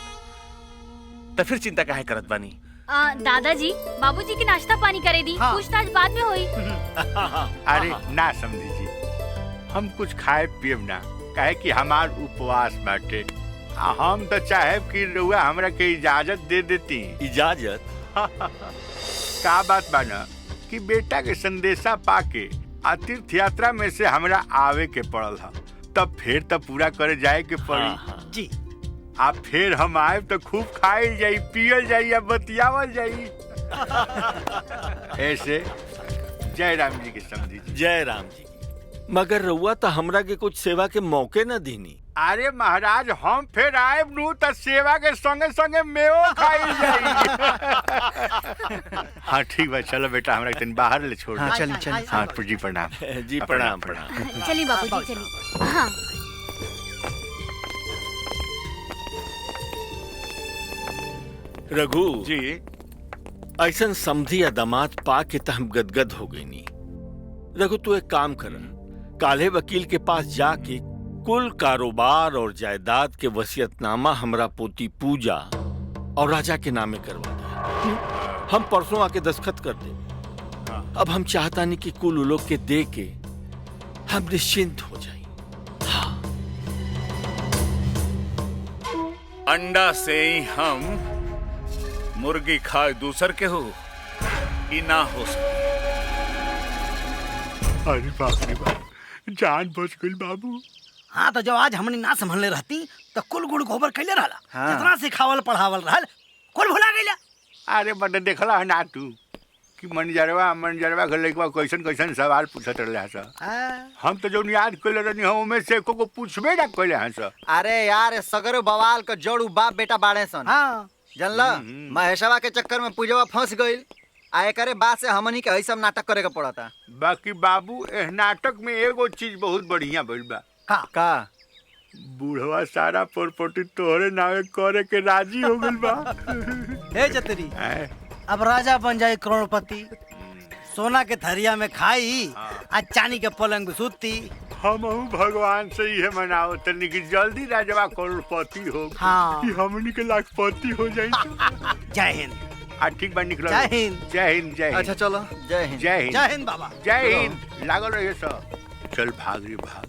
तो फिर चिंता काहे करत बानी? दादाजी, बाबूजी की नाश्ता पानी करे दी। पूछताछ बाद में होई। अरे ना समझी जी, हम कुछ खाए पियब ना, काहे कि हमार उपवास बाटे। हम तो चाहे कि रउआ हमरा के इजाजत दे देती। इजाजत? का बात बा ना कि बेटा के संदेशा पाके आ तीर्थ यात्रा में से हमरा आवे के पड़ल हा, तब फिर तो पूरा करे जाए के पड़ी। जी, आप फिर हम आए तो खूब खाइल जाई, पियल जाई या बतियावल जाई। ऐसे जय राम जी की समझी। जय राम जी। मगर रउआ तो हमरा के कुछ सेवा के मौके न दीनी। अरे महाराज, हम फिर आए नू तो सेवा के संगे संगे मेवो खाइल जाई। हाँ ठीक बा, चलो बेटा हमरा के बाहर ले छोड़। हाँ, चलिए चलिए। हाँ जी प्रणाम। जी प्रणाम प्रणाम। चलिए बाबूजी चलिए। हाँ रघु जी, ऐसा समधी या दामाद पा के तो हम गदगद हो गई नी। रघु तू एक काम कर, काले वकील के पास जाके कुल कारोबार और जायदाद के वसीयतनामा हमरा पोती पूजा और राजा के नामे करवा दिया। हम परसों आके दस्तखत कर दे। अब हम चाहता नहीं कि कुल लोग के दे के हम निश्चिंत हो जाएं। अंडा से ही हम मुर्गी खाए दूसर के हो ई ना हो सके। अरे बाप रे बाप, जान बच गई बाबू। हाँ तो जब आज हमने ना संभलने रहती तो कुल गुड़ गोबर कैले रहला। हाँ। जितना सिखावल पढ़ावल रहल कुल भुला गइला। अरे बड़े देखला है ना तू कि मनजरवा घर लइकवा कैसन कैसन सवाल पूछत रहले हस। हम तो जो याद कइले रहनी हम में से एको को पूछबे ना कइले हस। अरे यार सगरो बवाल का जोड़ू बाप बेटा बाड़े सन। हाँ। जानला महेशवा के चक्कर में पूजवा फंस गइल। आए करे बात से हमनी के ऐसा नाटक करे के पड़ता। बाकी बाबू एह नाटक में एगो चीज बहुत बढ़िया भइल बा। का बूढ़वा सारा प्रॉपर्टी तोहरे नावे करे के राजी हो गइल बा। हे जतरी अब राजा बन जाए करोड़पति, सोना के थरिया में खाई आ चांदी के पलंग पे सूती। हम भगवान से ही है मनाओ तनी कि जल्दी राजवा करोड़पति हो। हाँ। कि हमनी के लाखपति हो जाई। जय हिंद। ठीक बा निकलो। जय हिंद। जय हिंद। जय हिंद। अच्छा चलो जय हिंद। जय हिंद। जय हिंद बाबा। जय हिंद। लागल रहिए सब। चल भाग रे भाग।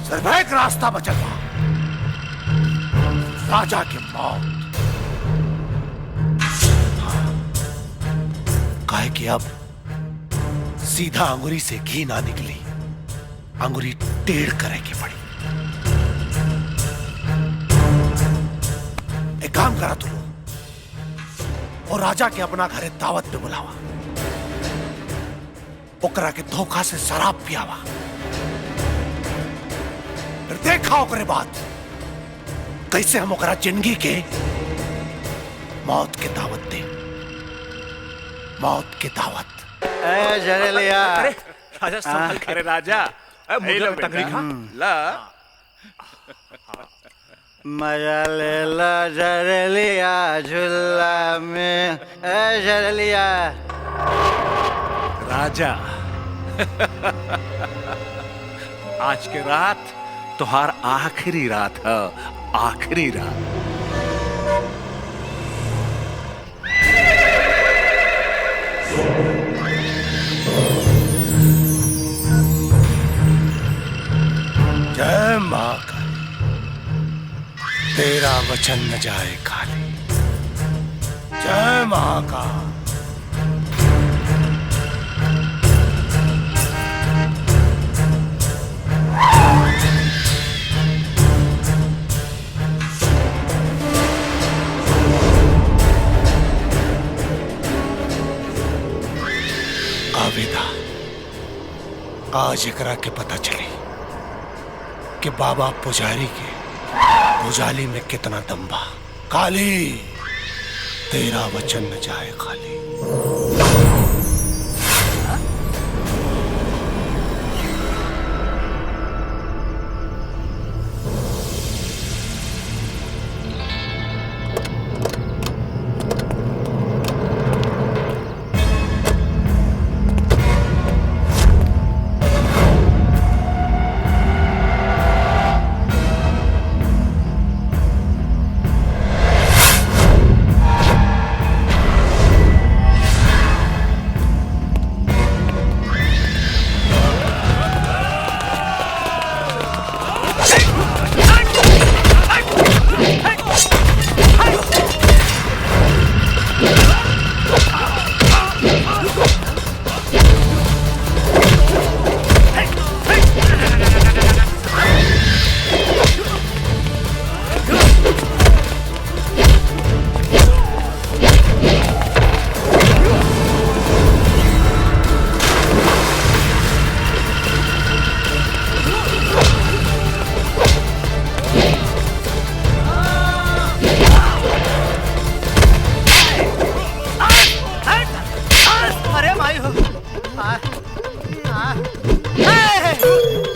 सिर्फ एक रास्ता बचल बा, राजा की मौत। काहे कि अब सीधा अंगुरी से घी ना निकली, अंगुरी टेढ़ करे की पड़ी। एक काम करा तू लोग, और राजा के अपना घरे दावत पे बुलावा, ओकरा के धोखा से शराब पियावा, फिर देखा ओकरे बाद कैसे हम ओकरा जिंदगी के मौत के दावत दे। मौत के दावत। ए जरेलिया। अरे राजा संभल। अरे राजा मुझे तकरी खा ला। मजा ले ला जरेलिया झूला में। ए जरेलिया। राजा आज के रात तुहार आखिरी रात है, आखिरी रात। जय मां काली, तेरा वचन न जाए खाली। जय महाकाल। आवेदा आज एकरा के पता चली कि बाबा पुजारी के पुजाली में कितना दम बा। काली तेरा वचन न जाए खाली।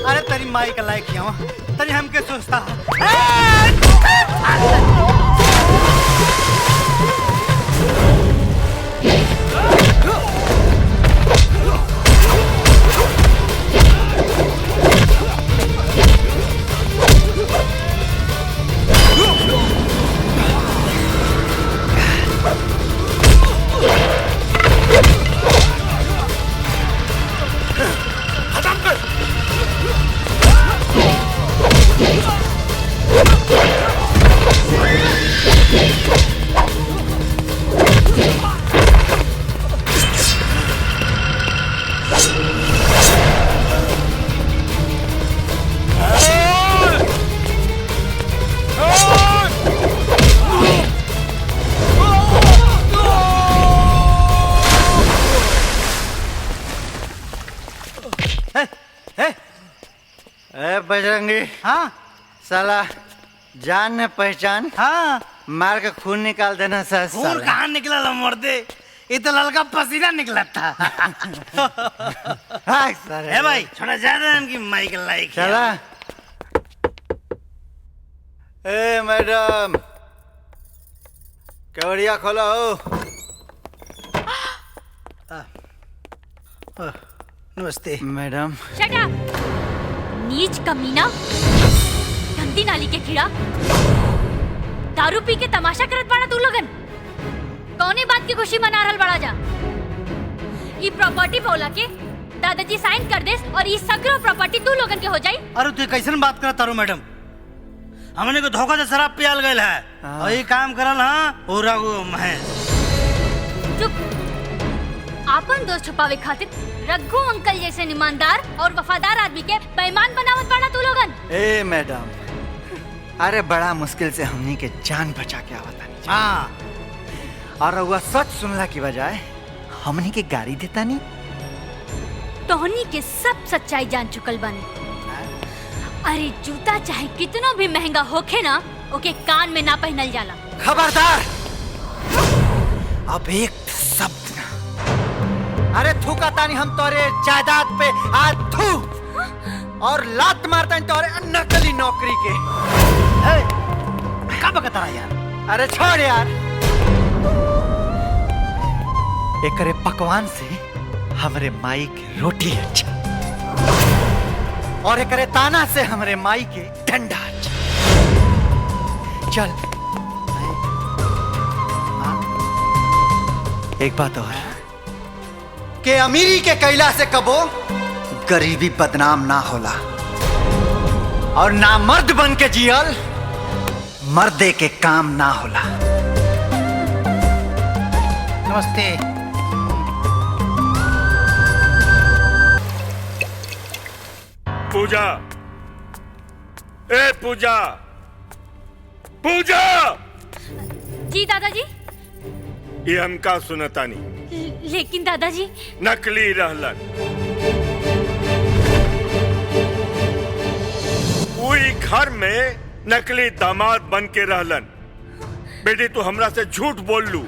अरे तेरी माई का लायक किया तरी हमके सोचता बजरंगी। हाँ साला जान न पहचान। हाँ मार के खून निकाल देना सर। खून कहाँ निकला मर्दे, ये तो ललका पसीना निकला था। हाँ सर है भाई थोड़ा ज्यादा इनकी माइक लाइक। चला ए मैडम कवड़िया खोलो। नमस्ते मैडम। शट अप नीच कमीना, गंदी नाली के कीड़ा, दारू पी के तमाशा करत बाड़ा तू लोगन। कौनी बात की खुशी मना रहल बड़ा जा? ई प्रॉपर्टी बोला के दादाजी साइन कर देस और ई सगरो प्रॉपर्टी तू लोगन के हो जाई। अरे तू कैसन बात करत तारू मैडम? हमने को धोखा से शराब पियाल गयल है और ये काम करल हां पूरा वो महेश। चुप। आपन दोस्त छुपावे खातिर रघु अंकल जैसे ईमानदार और वफादार आदमी के बेईमान बनावत बाड़ा तू लोगन। ए मैडम अरे बड़ा मुश्किल से हमनी के जान बचा के आवता नहीं। हाँ और वह सच सुनला की बजाय हमनी के गाड़ी देता नहीं। तोहनी के सब सच्चाई जान चुकल बानी। अरे जूता चाहे कितना भी महंगा होखे ना, ओके कान में ना पहनल जाला। खबरदार अब एक शब्द ना। अरे थूका तानी हम तोरे जायदाद पे आज थू और लात मारता तोरे नकली नौकरी के। का बकता रहा यार? अरे छोड़ यार, एकरे पकवान से हमरे माई के रोटी अच्छा और एकरे ताना से हमरे माई के डंडा अच्छा। चल एक बात और के अमीरी के कैला से कबो गरीबी बदनाम ना होला और ना मर्द बन के जियल मर्दे के काम ना होला। नमस्ते। पूजा, ए पूजा, पूजा। जी दादाजी। ये हमका सुनतानी। लेकिन दादाजी नकली रहलन। वही घर में नकली दामाद बन के रहलन। बेटी तू हमरा से झूठ बोल लू,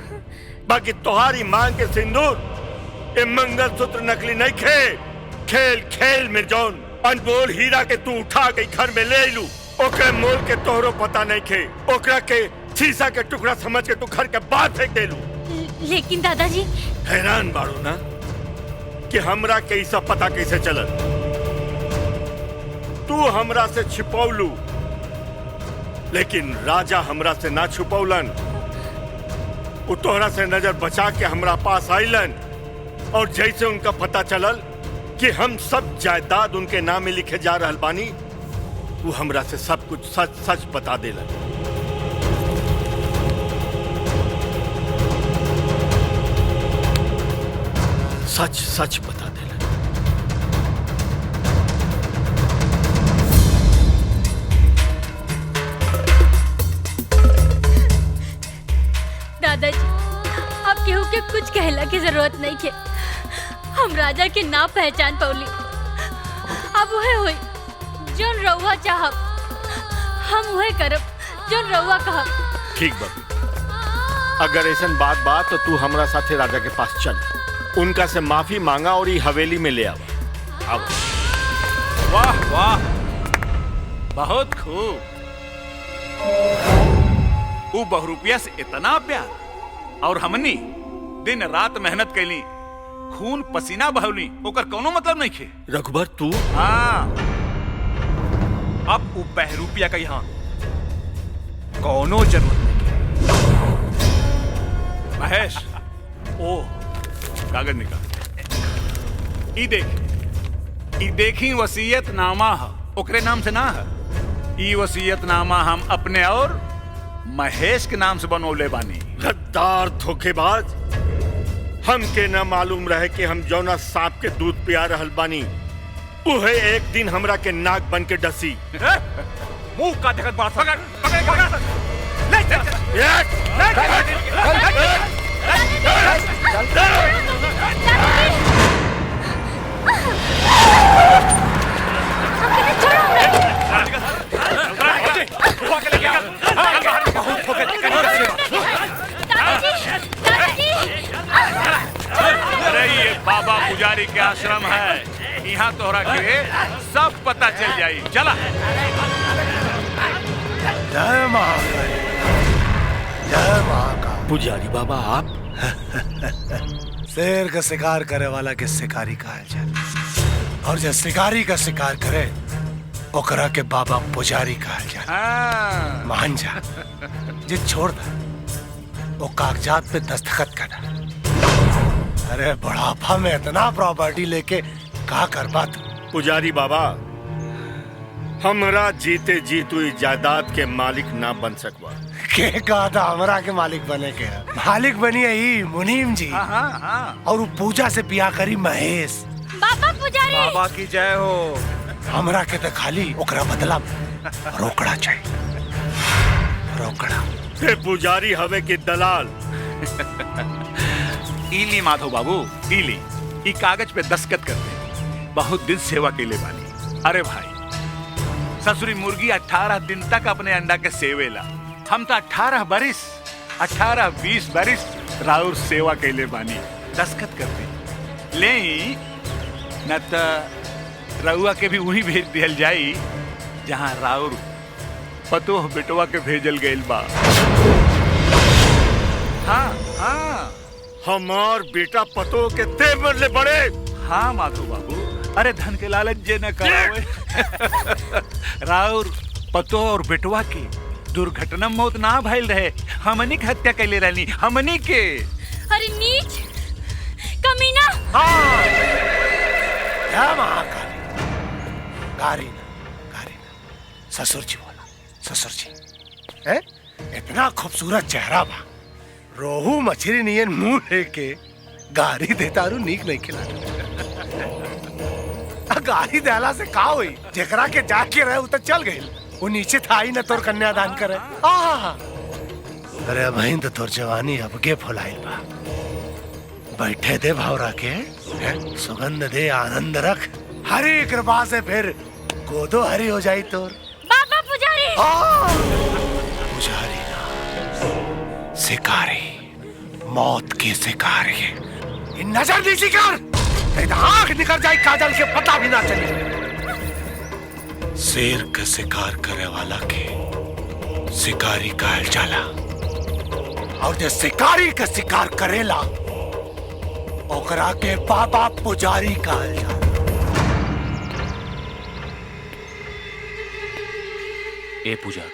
बाकी तुम्हारी मांग के सिंदूर ए मंगलसूत्र नकली नहीं खे। खेल खेल में जौन अनमोल हीरा के तू उठा के घर में ले लू, ओकरे मोल के तोहरो पता नहीं खे। ओकरा के शीशा के टुकड़ा समझ के तू घर के बाहर फेंक देलू। लेकिन दादाजी हैरान बाड़ू ना कि हमरा के ई सब पता कैसे चलल। तू हमरा से छिपौलू, लेकिन राजा हमरा से ना छुपौलन। वो तोहरा से नजर बचा के हमरा पास आइलन और जैसे उनका पता चलल कि हम सब जायदाद उनके नाम में लिखे जा रहल बानी, वो हमरा से सब कुछ सच सच बता देलन। सच सच बता देलन। दादाजी अब केहू के कुछ कहला की जरूरत नहीं के। हम राजा के ना पहचान पौली। अब वह हुई जोन रउआ चाहब, हम वह करब जोन रउआ कहब। ठीक बाबू, अगर ऐसन बात तो तू हमरा साथे राजा के पास चल, उनका से माफी मांगा और ये हवेली में ले आओ। अब वाह वाह, बहुत खूब। वो बहुरूपिया से इतना प्यार और हमनी दिन रात मेहनत कैली, खून पसीना बहौली, ओकर कोनो मतलब नहीं खे। रघुबर तू? हाँ, अब वो बहरूपिया का यहाँ कोनो जरूरत नहीं। महेश, ओ कागज निकाल। ई देखी वसीयत नामा है, ओकरे नाम से ना है। ई वसीयत नामा हम अपने और महेश के नाम से बनौले बानी। गद्दार धोखेबाज, हमके न मालूम रहे कि हम जौना सांप के दूध पिया रहल बानी उहे एक दिन हमरा के नाक बन के डसी। मुंह का देखत बड़ा पकड़ पकड़ पकड़ ले चल अरे ये बाबा पुजारी के आश्रम है, यहाँ तोहरा के सब पता चल जाई। चला। जय महाकाल, जय महाकाल। पुजारी बाबा आप शेर का शिकार करे वाला के शिकारी कहा जाए, और जो शिकारी का शिकार करे ओकरा के बाबा पुजारी कहा जाए। मान जा, जिद छोड़ दे, वो कागजात पे दस्तखत करना। अरे बुढ़ापा में इतना प्रॉपर्टी लेके का कर बात। पुजारी बाबा, हमरा जीते जी तू जायदाद के मालिक ना बन सकवा। के कहा था हमरा के मालिक बने के? मालिक बनी ही मुनीम जी। और वो पूजा से बिया करी महेश। बाबा पुजारी, बाबा की जय हो। हमरा के तो खाली ओकरा बदला रोकड़ा चाहिए, रोकड़ा। ते पुजारी हवे के दलाल। इली माधव बाबू, इली ई कागज पे दस्तखत कर दे। बहुत दिन सेवा के लिए बानी। अरे भाई, ससुरी मुर्गी 18 दिन तक अपने अंडा के सेवेला। हम तो 18 बरिस 18-20 बरिस राउर सेवा के लिए बानी। दस्तखत कर दे ले, न तो रउआ के भी वही भेज दियल जाई जहाँ राउर पतोह बेटवा के भेजल गइल बा। हाँ हाँ, हमार बेटा पतो के ते मरले बड़े। हाँ माधव बाबू, अरे धन के लालच जे न करावे। राउर पतो और बेटवा के दुर्घटना मौत ना भइल रहे, हमनी के हत्या कैले रहनी, हमनी के। अरे नीच कमीना। क्या महाकाल, गारी ना, गारी ना। ससुर जी बोला, ससुर जी है, इतना खूबसूरत चेहरा बा, रोहू मछली नियन मुंह लेके गारी देता रू नीक नहीं खिला। गारी देला से का हुई? जेकरा के जाके रहे उ तो चल गई, वो नीचे था ही न तोर कन्यादान करे। अरे भाई तो तोर जवानी अब के फुलाइल बा। बैठे दे भावरा के, सुगंध दे, आनंद रख, हरी कृपा से फिर गोदो हरी हो जाई तोर। बाबा पुजारी। पुजारी ना, शिकारी, मौत के शिकारी। नजर दी शिकार, आंख निकल जाए काजल के पता भी ना चले। शेर का शिकार करे वाला के शिकारी कहल जाला, और जो शिकारी का शिकार करेला ओकरा के बाबा पुजारी कहल जाला। ए पूजा,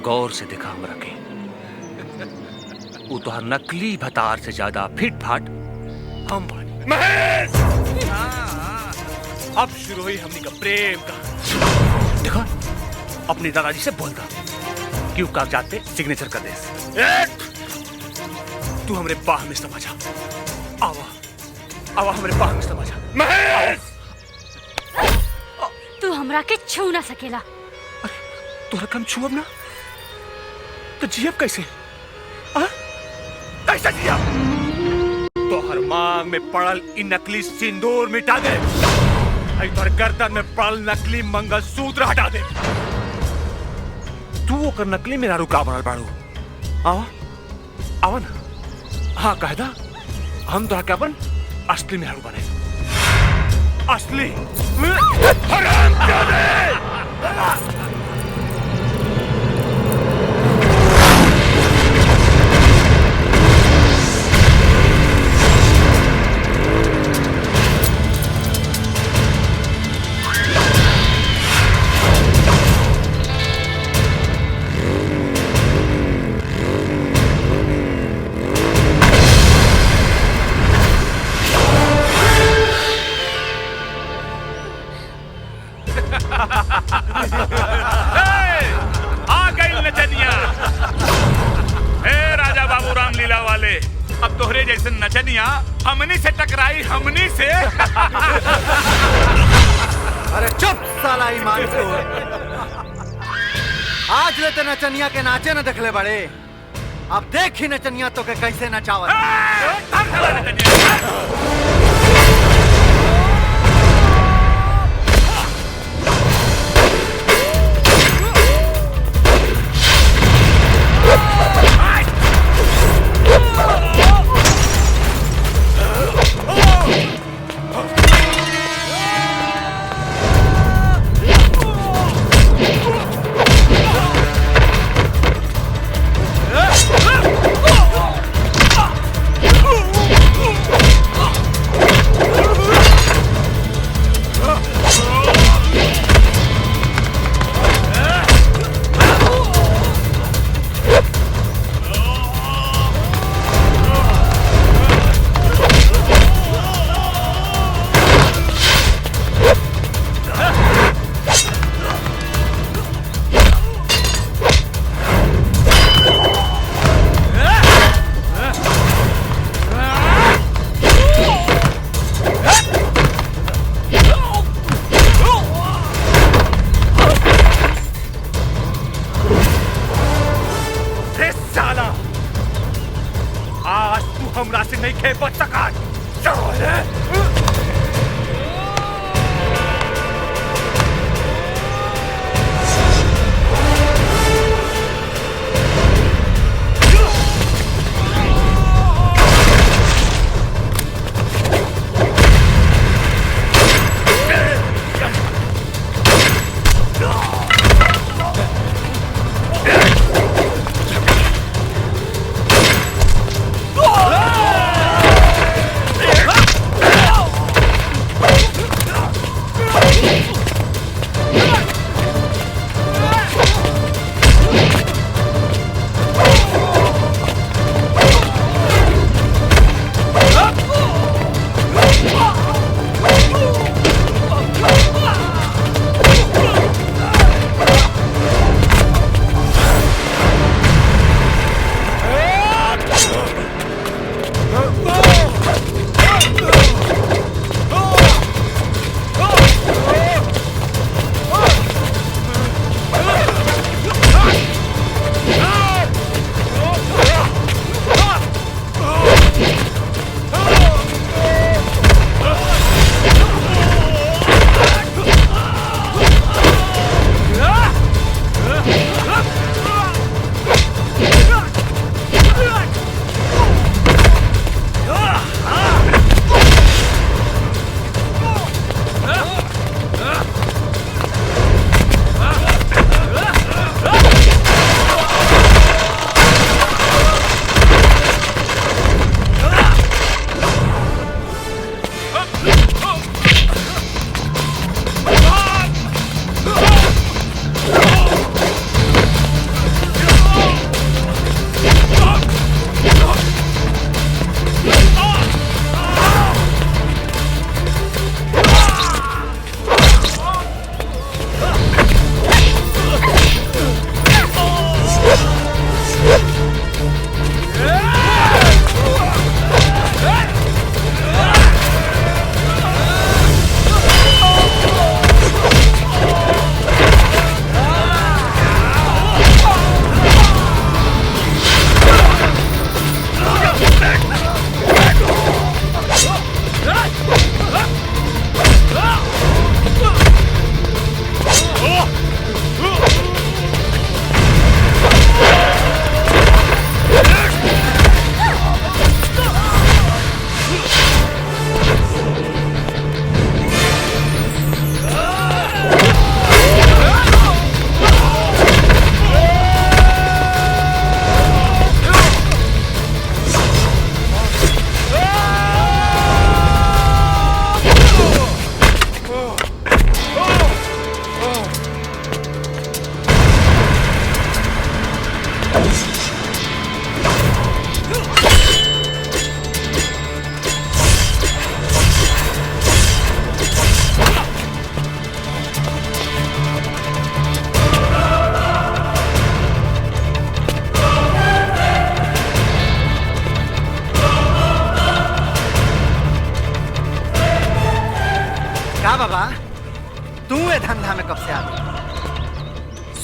गौर से देखा हमरा के, वो तो नकली भतार से ज्यादा फिट फाट हम बानी। महेश! अब शुरू हुई हमनी का प्रेम का। देखो, अपने दादाजी से बोलता क्यों कागजात पे सिग्नेचर कर दे। तू हमरे बाह में समा जा। आवा आवा हमरे बाह में समा जा। महेश! तू हमरा के छू ना सकेला। तोहरा कम छुअब ना तो जियब कैसे? कैसे जियब? तोहर मांग में पड़ल इ नकली सिंदूर मिटा दे, तोहर गर्दन में पड़ल नकली मंगलसूत्र हटा दे। तू ओकर नकली मेरा रुका बनल बाड़ू। आवा आवा ना। हाँ कह दा, हम तोहरा के अपन असली मेहरू बने। असली हरामजादे! अब तोहरे जैसे नचनिया हमनी से टकराई, हमनी से। अरे चुप साला ईमान को। आज लेते नचनिया के नाचे न देखले बड़े, अब देख ही नचनिया तो के कैसे नचावत। हमरा से नहीं खे बच सका।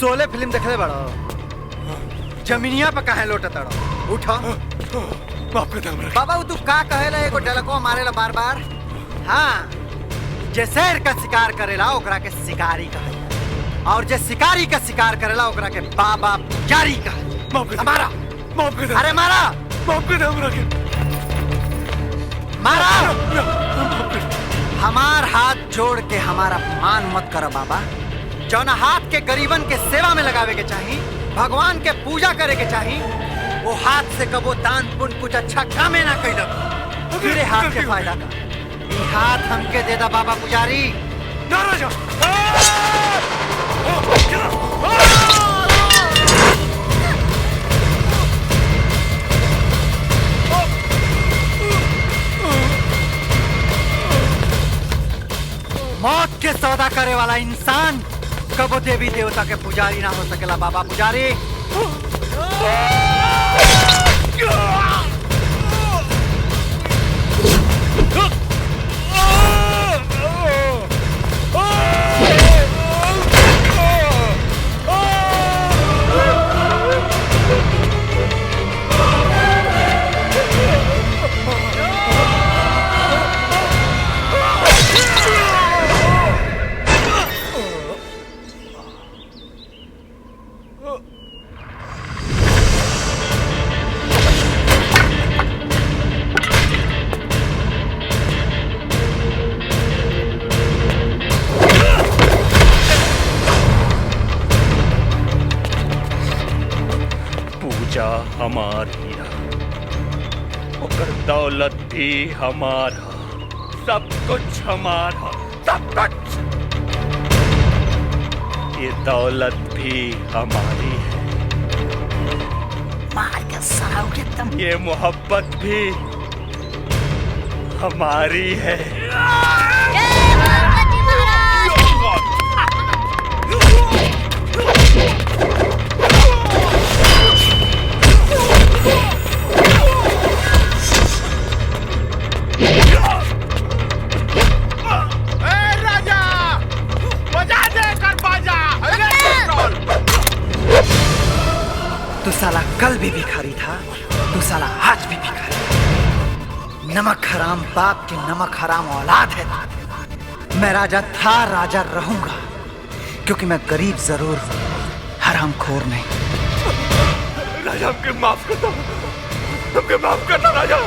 शोले फिल्म देखले बड़ो? जमीनिया पे काहे लोटत अड़ो? उठो। माफ कर दे हमरा। बाबा तू का कहेला एगो डलको मारेला बार बार? हाँ, जे शेर का शिकार करेला ओकरा के शिकारी कहे, और जे शिकारी का शिकार करेला ओकरा के बाबा पुजारी कहे। माफ कर दे। मारा। माफ कर दे। अरे मारा। माफ कर दे हमरा के। मारा। हमार हाथ जोड़ के हमारा अपमान मत करो बाबा। जौना हाथ के गरीबन के सेवा में लगावे के चाही, भगवान के पूजा करे के चाही, वो हाथ से कबो दान पुण्य कुछ अच्छा कामे ना कैलक। तेरे हाथ के फायदा का ई हाथ हमके दे दा बाबा पुजारी। ना राजा। मौत के सौदा करे वाला इंसान कबो देवी देवता के पुजारी ना हो सकेला बाबा पुजारी। हमार हीरा, ओकर दौलत भी हमारा, सब कुछ हमारा, सब कुछ। ये दौलत भी हमारी है, मार के सारा एकदम। ये मोहब्बत भी हमारी है। तू साला कल भी भिखारी था, तू साला आज भी भिखारी। नमक हराम बाप की नमक हराम औलाद है। मैं राजा था, राजा रहूंगा, क्योंकि मैं गरीब जरूर हूं, हरामखोर नहीं। राजा हमके माफ करता, हमके माफ करना राजा।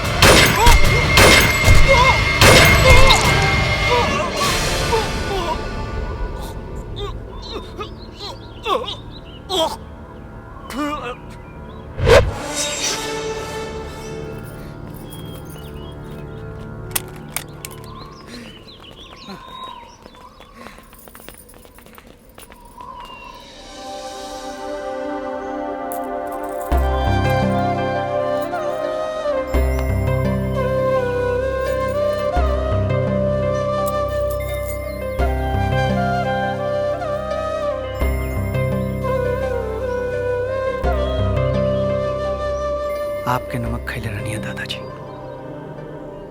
आपके नमक खैले रहनी दादाजी,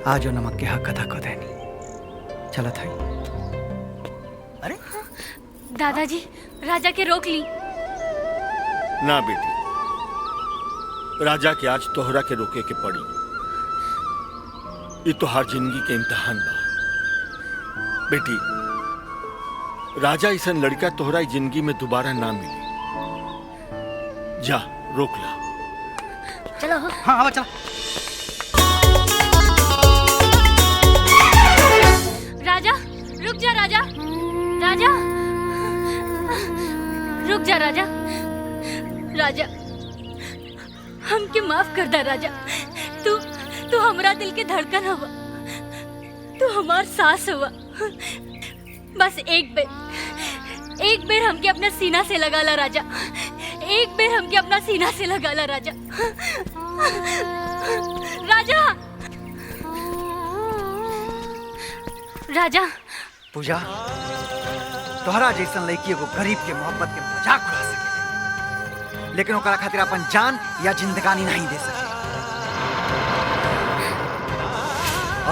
आज वो नमक के हक अदा कर देनी। चला था। अरे दादाजी, राजा के रोक ली। ना बेटी, राजा के आज तोहरा के रोके के पड़ी। ये तोहार जिंदगी के इम्तिहान बा बेटी। राजा ऐसा लड़का तोहरा जिंदगी में दोबारा ना मिली। जा रोक ला। चलो। हाँ हाँ चलो। राजा रुक जा, राजा राजा रुक जा, राजा राजा हमके माफ कर दा राजा। तू हमरा दिल के धड़कन हुआ, तू हमार सांस हुआ। बस एक बेर हमके अपना सीना से लगा ला राजा, एक बेर हमके अपना सीना से लगा ला राजा। राजा राजा पूजा, तोहरा जैसन लड़की एगो गरीब के मोहब्बत के मजाक उड़ा सके, लेकिन ओकरा खातिर अपन जान या जिंदगानी नहीं दे सके।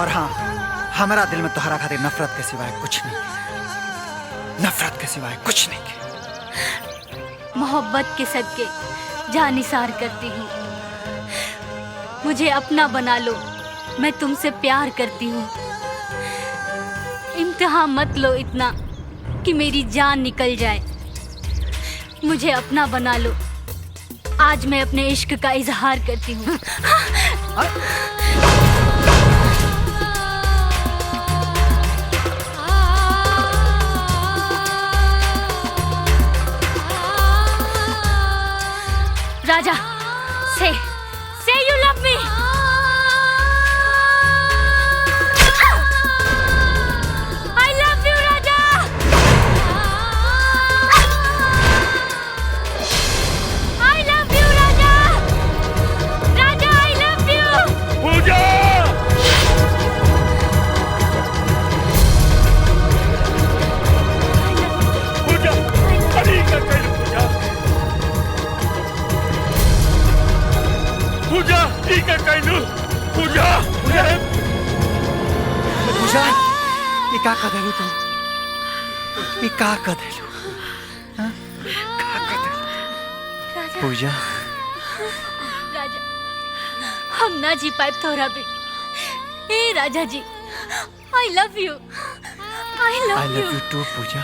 और हाँ, हमारा दिल में तोहरा खातिर नफरत के सिवाय कुछ नहीं, नफरत के सिवाय कुछ नहीं। मोहब्बत के सदके जानिसार करती हूँ। मुझे अपना बना लो, मैं तुमसे प्यार करती हूँ। इम्तिहान मत लो इतना कि मेरी जान निकल जाए। मुझे अपना बना लो, आज मैं अपने इश्क का इजहार करती हूँ। राजा, say you love me. I love you, Raja. I love you, Raja. Raja, I love you. पूजा! पूजा! अरे क्या कर पूजा? पूजा! ठीक है कहलू। पूजा! पूजा! पूजा, ये का कर देलू तुम? ये का कर देलू? हाँ? का कर देलू? पूजा, राजा, हम ना जी पाए तोरा भी। ए राजा जी, I love you. I love I you. love you too, Puja.